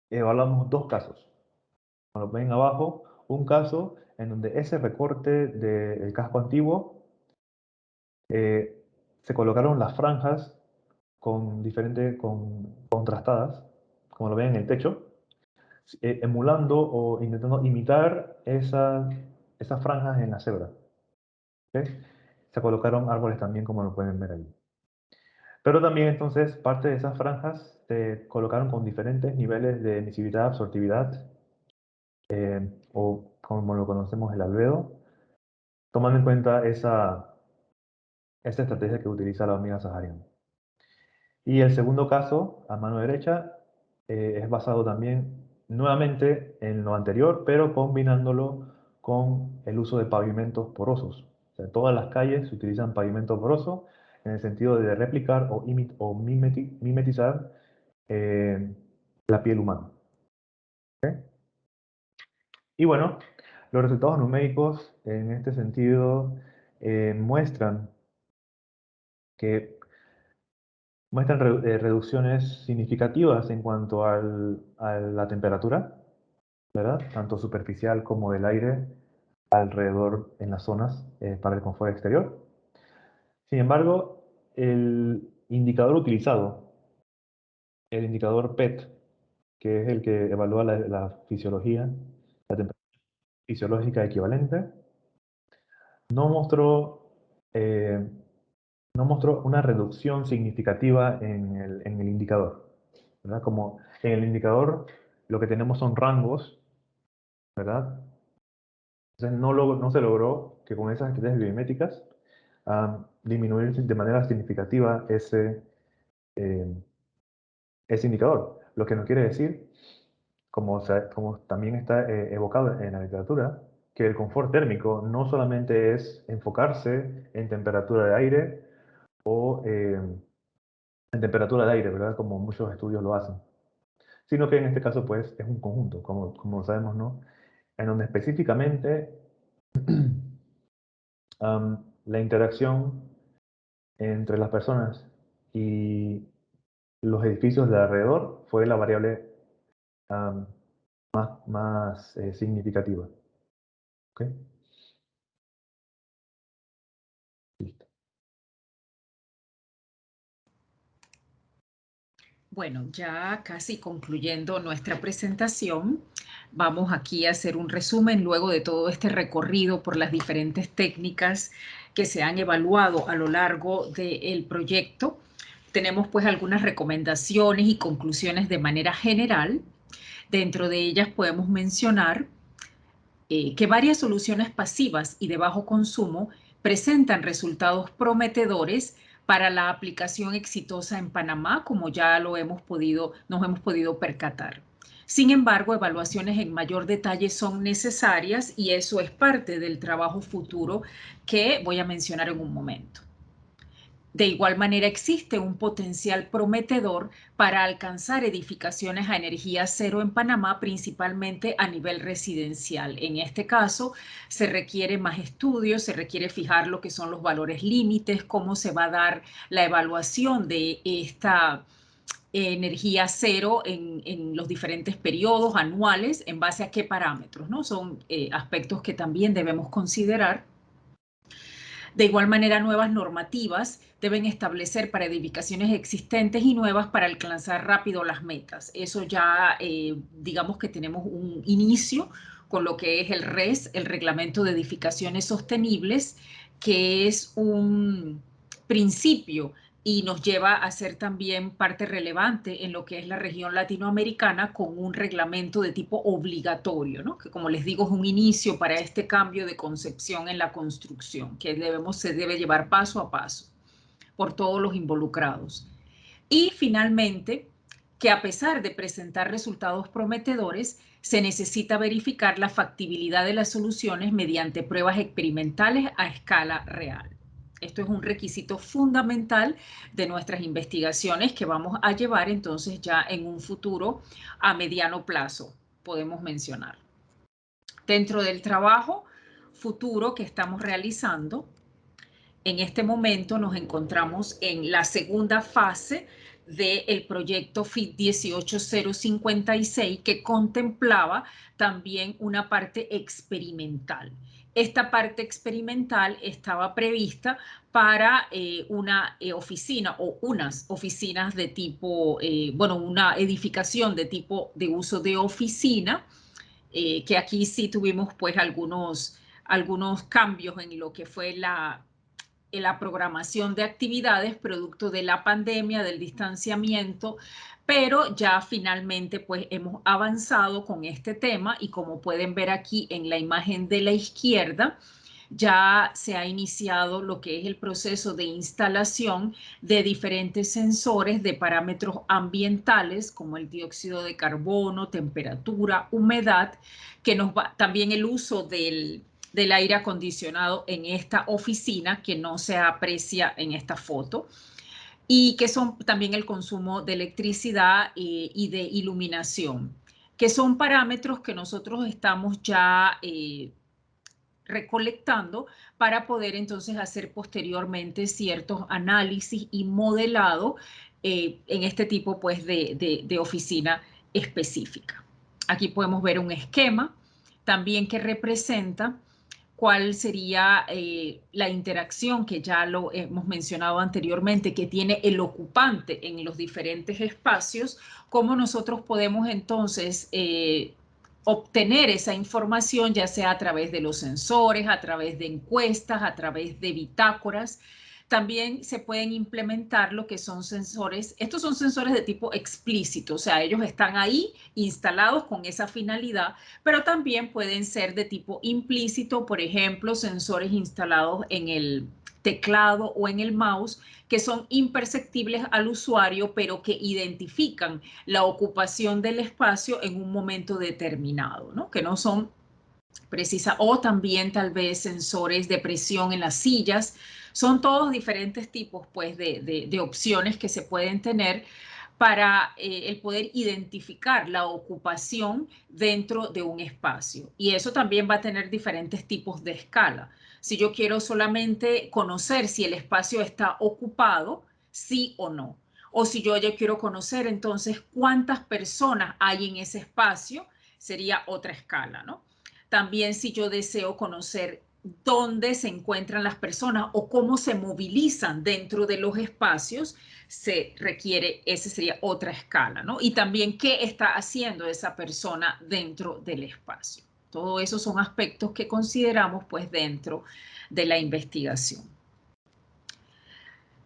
evaluamos 2 casos. Como lo ven abajo, un caso en donde ese recorte del casco antiguo se colocaron las franjas contrastadas, como lo ven en el techo, emulando o intentando imitar esas franjas en la cebra. ¿Okay? Se colocaron árboles también, como lo pueden ver ahí. Pero también entonces parte de esas franjas se colocaron con diferentes niveles de emisividad, absortividad, o como lo conocemos, el albedo, tomando en cuenta esa estrategia que utiliza la hormiga sahariana. Y el segundo caso, a mano derecha, es basado también nuevamente en lo anterior, pero combinándolo con el uso de pavimentos porosos. O sea, todas las calles se utilizan pavimento poroso en el sentido de replicar o mimetizar la piel humana. ¿Okay? Y bueno, los resultados numéricos en este sentido muestran reducciones significativas en cuanto a la temperatura, ¿verdad? Tanto superficial como del aire alrededor en las zonas para el confort exterior. Sin embargo, el indicador utilizado, el indicador PET, que es el que evalúa la fisiología, la temperatura fisiológica equivalente, no mostró una reducción significativa en el indicador, ¿verdad? Como en el indicador lo que tenemos son rangos, ¿verdad? Entonces no se logró que con esas estrategias biomiméticas disminuir de manera significativa ese indicador. Lo que no quiere decir, como también está evocado en la literatura, que el confort térmico no solamente es enfocarse en temperatura de aire o en temperatura de aire, ¿verdad? Como muchos estudios lo hacen. Sino que en este caso, pues, es un conjunto, como sabemos, ¿no? En donde específicamente la interacción entre las personas y los edificios de alrededor fue la variable más significativa. ¿Okay? Listo. Bueno, ya casi concluyendo nuestra presentación, vamos aquí a hacer un resumen luego de todo este recorrido por las diferentes técnicas que se han evaluado a lo largo del proyecto. Tenemos pues algunas recomendaciones y conclusiones de manera general. Dentro de ellas podemos mencionar que varias soluciones pasivas y de bajo consumo presentan resultados prometedores para la aplicación exitosa en Panamá, como ya nos hemos podido percatar. Sin embargo, evaluaciones en mayor detalle son necesarias y eso es parte del trabajo futuro que voy a mencionar en un momento. De igual manera, existe un potencial prometedor para alcanzar edificaciones a energía cero en Panamá, principalmente a nivel residencial. En este caso, se requiere más estudios, se requiere fijar lo que son los valores límites, cómo se va a dar la evaluación de esta energía cero en los diferentes periodos anuales, en base a qué parámetros, ¿no? Son aspectos que también debemos considerar. De igual manera, nuevas normativas deben establecer para edificaciones existentes y nuevas para alcanzar rápido las metas. Eso ya, digamos que tenemos un inicio con lo que es el RES, el Reglamento de Edificaciones Sostenibles, que es un principio y nos lleva a ser también parte relevante en lo que es la región latinoamericana con un reglamento de tipo obligatorio, ¿no? Que como les digo es un inicio para este cambio de concepción en la construcción que se debe llevar paso a paso por todos los involucrados. Y finalmente, que a pesar de presentar resultados prometedores, se necesita verificar la factibilidad de las soluciones mediante pruebas experimentales a escala real. Esto es un requisito fundamental de nuestras investigaciones que vamos a llevar entonces ya en un futuro a mediano plazo, podemos mencionar. Dentro del trabajo futuro que estamos realizando, en este momento nos encontramos en la segunda fase del proyecto FIT 18056 que contemplaba también una parte experimental. Esta parte experimental estaba prevista para una oficina o unas oficinas de tipo, una edificación de tipo de uso de oficina, que aquí sí tuvimos pues algunos cambios en lo que fue la programación de actividades producto de la pandemia, del distanciamiento, pero ya finalmente pues hemos avanzado con este tema y como pueden ver aquí en la imagen de la izquierda, ya se ha iniciado lo que es el proceso de instalación de diferentes sensores de parámetros ambientales como el dióxido de carbono, temperatura, humedad, que nos va también el uso del aire acondicionado en esta oficina que no se aprecia en esta foto y que son también el consumo de electricidad y de iluminación, que son parámetros que nosotros estamos ya recolectando para poder entonces hacer posteriormente ciertos análisis y modelado en este tipo pues de oficina específica. Aquí podemos ver un esquema también que representa cuál sería la interacción que ya lo hemos mencionado anteriormente, que tiene el ocupante en los diferentes espacios, cómo nosotros podemos entonces obtener esa información, ya sea a través de los sensores, a través de encuestas, a través de bitácoras. También se pueden implementar lo que son sensores. Estos son sensores de tipo explícito, o sea, ellos están ahí instalados con esa finalidad, pero también pueden ser de tipo implícito, por ejemplo, sensores instalados en el teclado o en el mouse que son imperceptibles al usuario, pero que identifican la ocupación del espacio en un momento determinado, ¿no? Que no son precisas, o también tal vez sensores de presión en las sillas. Son todos diferentes tipos pues, de opciones que se pueden tener para el poder identificar la ocupación dentro de un espacio. Y eso también va a tener diferentes tipos de escala. Si yo quiero solamente conocer si el espacio está ocupado, sí o no. O si yo ya quiero conocer entonces cuántas personas hay en ese espacio, sería otra escala, ¿no? También si yo deseo conocer dónde se encuentran las personas o cómo se movilizan dentro de los espacios, se requiere, esa sería otra escala, ¿no? Y también qué está haciendo esa persona dentro del espacio. Todo eso son aspectos que consideramos pues dentro de la investigación.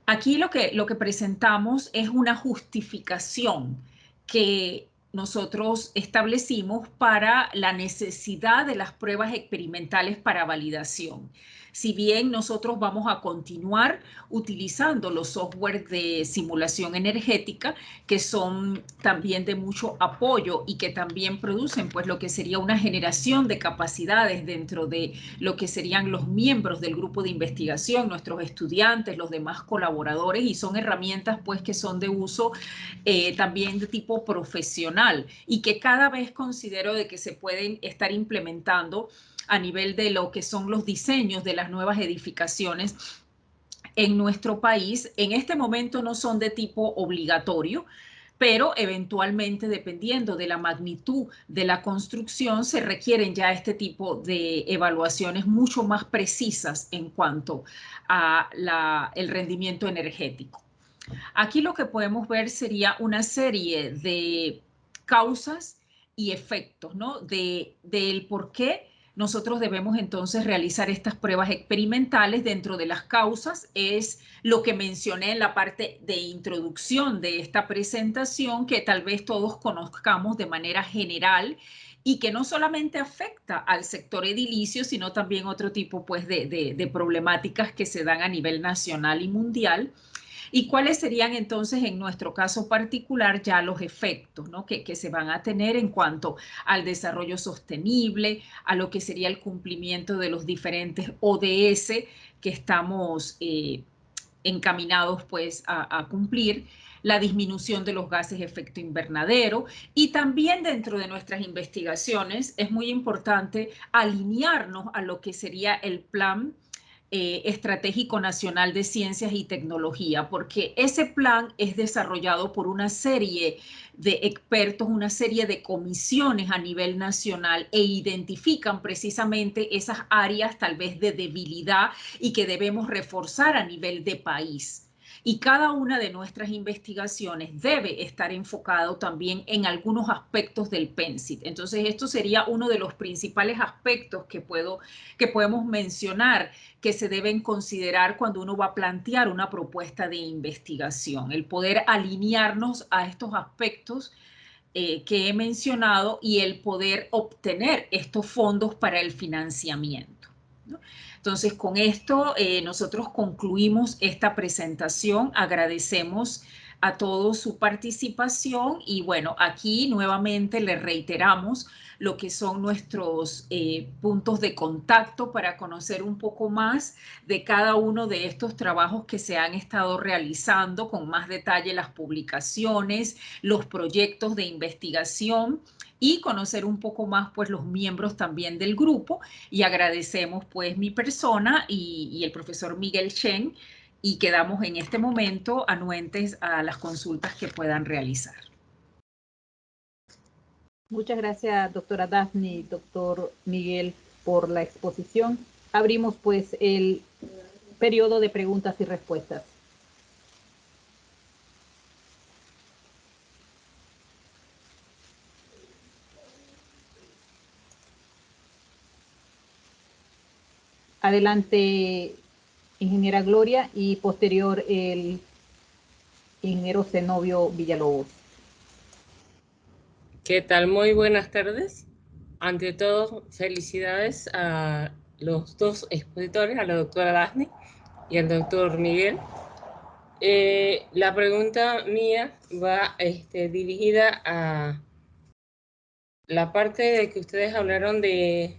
Aquí lo que presentamos es una justificación que nosotros establecimos para la necesidad de las pruebas experimentales para validación. Si bien nosotros vamos a continuar utilizando los software de simulación energética, que son también de mucho apoyo y que también producen pues lo que sería una generación de capacidades dentro de lo que serían los miembros del grupo de investigación, nuestros estudiantes, los demás colaboradores, y son herramientas pues que son de uso también de tipo profesional y que cada vez considero de que se pueden estar implementando a nivel de lo que son los diseños de las nuevas edificaciones en nuestro país. En este momento no son de tipo obligatorio, pero eventualmente, dependiendo de la magnitud de la construcción, se requieren ya este tipo de evaluaciones mucho más precisas en cuanto a el rendimiento energético. Aquí lo que podemos ver sería una serie de causas y efectos, ¿no? Del por qué nosotros debemos entonces realizar estas pruebas experimentales. Dentro de las causas es lo que mencioné en la parte de introducción de esta presentación, que tal vez todos conozcamos de manera general y que no solamente afecta al sector edilicio, sino también otro tipo pues, de problemáticas que se dan a nivel nacional y mundial. ¿Y cuáles serían entonces en nuestro caso particular ya los efectos, ¿no? que se van a tener en cuanto al desarrollo sostenible, a lo que sería el cumplimiento de los diferentes ODS que estamos encaminados pues a cumplir, la disminución de los gases de efecto invernadero, y también dentro de nuestras investigaciones es muy importante alinearnos a lo que sería el plan estratégico nacional de ciencias y tecnología, porque ese plan es desarrollado por una serie de expertos, una serie de comisiones a nivel nacional, e identifican precisamente esas áreas tal vez de debilidad y que debemos reforzar a nivel de país. Y cada una de nuestras investigaciones debe estar enfocado también en algunos aspectos del PENSIT. Entonces, esto sería uno de los principales aspectos que podemos mencionar que se deben considerar cuando uno va a plantear una propuesta de investigación, el poder alinearnos a estos aspectos que he mencionado y el poder obtener estos fondos para el financiamiento, ¿no? Entonces, con esto nosotros concluimos esta presentación. Agradecemos a todos su participación y bueno, aquí nuevamente les reiteramos lo que son nuestros puntos de contacto para conocer un poco más de cada uno de estos trabajos que se han estado realizando, con más detalle las publicaciones, los proyectos de investigación, y conocer un poco más pues los miembros también del grupo. Y agradecemos pues mi persona y el profesor Miguel Chen, y quedamos en este momento anuentes a las consultas que puedan realizar. Muchas gracias, doctora Daphne, doctor Miguel, por la exposición. Abrimos pues el periodo de preguntas y respuestas. Adelante, ingeniera Gloria, y posterior el ingeniero Zenobio Villalobos. ¿Qué tal? Muy buenas tardes. Ante todo, felicidades a los dos expositores, a la doctora Daphne y al doctor Miguel. La pregunta mía va dirigida a la parte de que ustedes hablaron de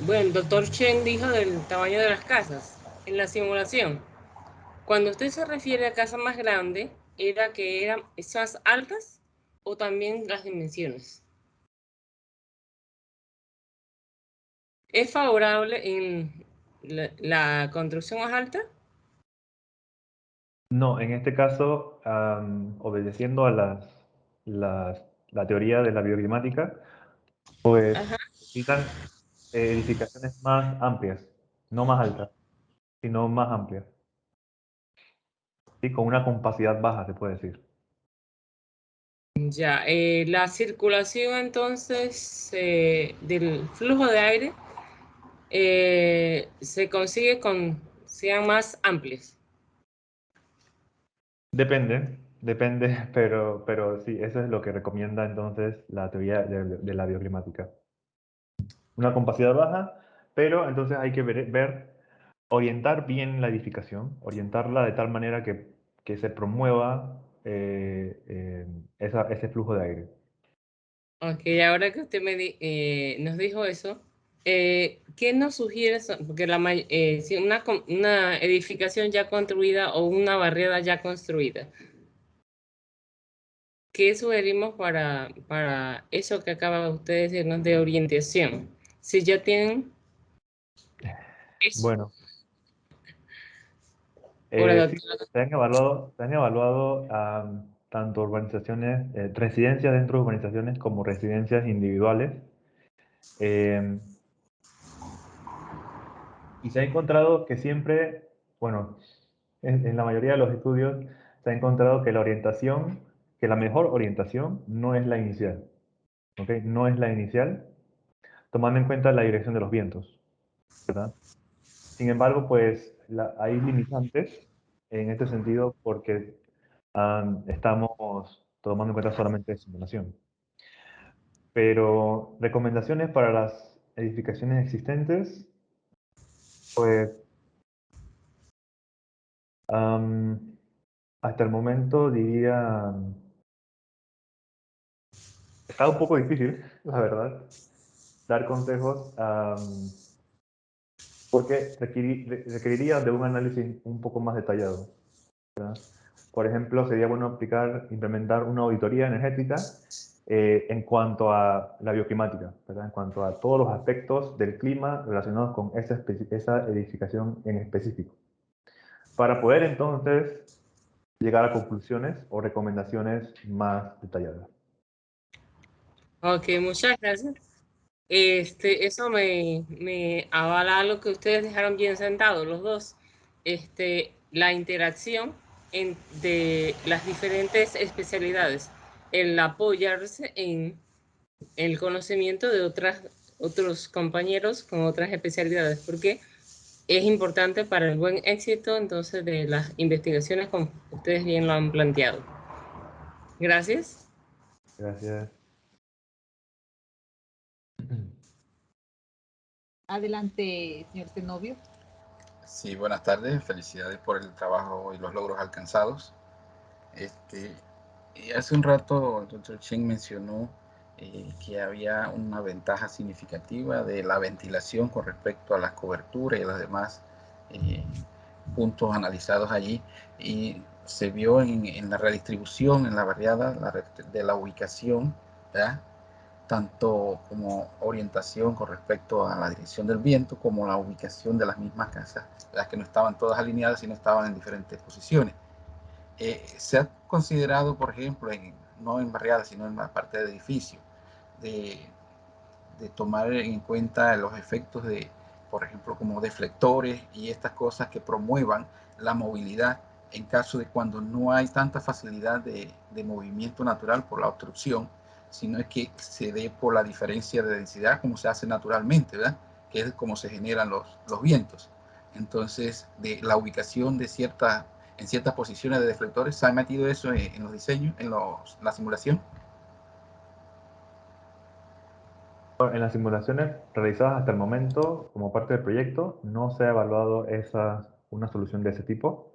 bueno, el doctor Chen dijo del tamaño de las casas en la simulación. Cuando usted se refiere a casas más grandes, ¿era que eran esas altas o también las dimensiones? ¿Es favorable en la construcción más alta? No, en este caso, obedeciendo a la teoría de la bioclimática, pues Ajá. necesitan edificaciones más amplias, no más altas, sino más amplias. ¿Sí? Con una compacidad baja, se puede decir. Ya, la circulación entonces del flujo de aire se consigue sean más amplios. Depende, pero sí, eso es lo que recomienda entonces la teoría de la bioclimática. Una compacidad baja, pero entonces hay que orientar bien la edificación, orientarla de tal manera que se promueva ese flujo de aire. Ok, ahora que usted nos dijo eso, ¿qué nos sugiere? Porque si una edificación ya construida o una barriada ya construida, ¿qué sugerimos para eso que acaba usted de decirnos de orientación? Si ya tienen eso. Bueno, Hola, sí, doctora. se han evaluado tanto urbanizaciones, residencias dentro de urbanizaciones como residencias individuales. eh, y se ha encontrado que siempre, bueno, en la mayoría de los estudios se ha encontrado que que la mejor orientación no es la inicial, ¿ok? No es la inicial, tomando en cuenta la dirección de los vientos, ¿verdad? Sin embargo, pues hay limitantes en este sentido porque estamos tomando en cuenta solamente simulación. Pero recomendaciones para las edificaciones existentes, pues Hasta el momento diría, está un poco difícil, la verdad, dar consejos, porque requeriría de un análisis un poco más detallado, ¿verdad? Por ejemplo, sería bueno implementar una auditoría energética en cuanto a la bioclimática, ¿verdad? En cuanto a todos los aspectos del clima relacionados con esa edificación en específico, para poder entonces llegar a conclusiones o recomendaciones más detalladas. Ok, muchas gracias. Eso me avala lo que ustedes dejaron bien sentado, los dos. La interacción de las diferentes especialidades, el apoyarse en el conocimiento de otros compañeros con otras especialidades, porque es importante para el buen éxito entonces de las investigaciones como ustedes bien lo han planteado. Gracias. Gracias. Adelante, señor Zenobio. Sí, buenas tardes. Felicidades por el trabajo y los logros alcanzados. Y hace un rato el doctor Chen mencionó que había una ventaja significativa de la ventilación con respecto a las coberturas y los demás puntos analizados allí. Y se vio en la redistribución, en la variada de la ubicación, ¿verdad? Tanto como orientación con respecto a la dirección del viento, como la ubicación de las mismas casas, las que no estaban todas alineadas, sino estaban en diferentes posiciones. Se ha considerado, por ejemplo, no en barriadas, sino en la parte de edificio, de tomar en cuenta los efectos de, por ejemplo, como deflectores y estas cosas que promuevan la movilidad en caso de cuando no hay tanta facilidad de movimiento natural por la obstrucción, sino es que se dé por la diferencia de densidad como se hace naturalmente, ¿verdad? Que es como se generan los vientos. Entonces, de la ubicación de en ciertas posiciones de deflectores, ¿se ha metido eso en los diseños, en la simulación? En las simulaciones realizadas hasta el momento, como parte del proyecto, no se ha evaluado una solución de ese tipo,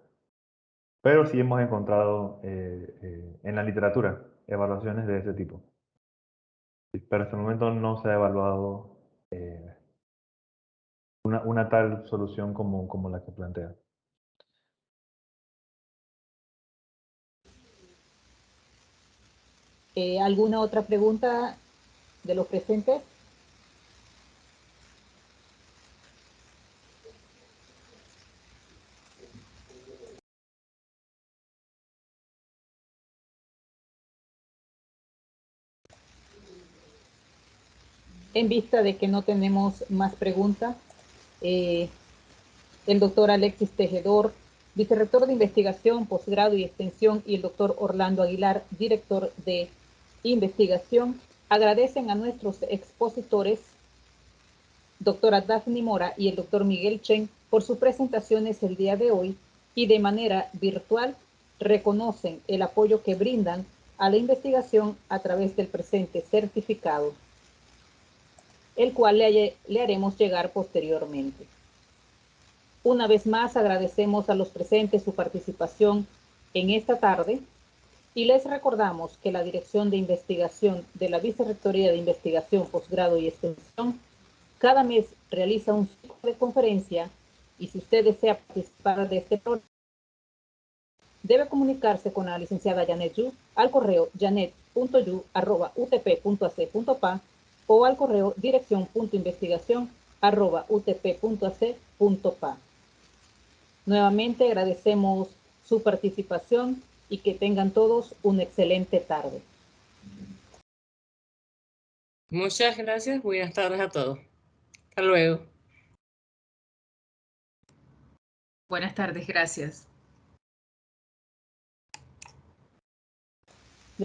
pero sí hemos encontrado en la literatura evaluaciones de ese tipo. Pero hasta el momento no se ha evaluado una tal solución como la que plantea. ¿Alguna otra pregunta de los presentes? En vista de que no tenemos más preguntas, el doctor Alexis Tejedor, vicerrector de investigación, posgrado y extensión, y el doctor Orlando Aguilar, director de investigación, agradecen a nuestros expositores, doctora Daphne Mora y el doctor Miguel Chen, por sus presentaciones el día de hoy, y de manera virtual reconocen el apoyo que brindan a la investigación a través del presente certificado, el cual le haremos llegar posteriormente. Una vez más agradecemos a los presentes su participación en esta tarde y les recordamos que la Dirección de Investigación de la Vicerrectoría de Investigación, Posgrado y Extensión cada mes realiza un ciclo de conferencia, y si usted desea participar de este programa, debe comunicarse con la licenciada Janet Yu al correo janet.yu@utp.ac.pa o al correo dirección.investigación@utp.ac.pa. Nuevamente agradecemos su participación y que tengan todos una excelente tarde. Muchas gracias. Buenas tardes a todos. Hasta luego. Buenas tardes, gracias.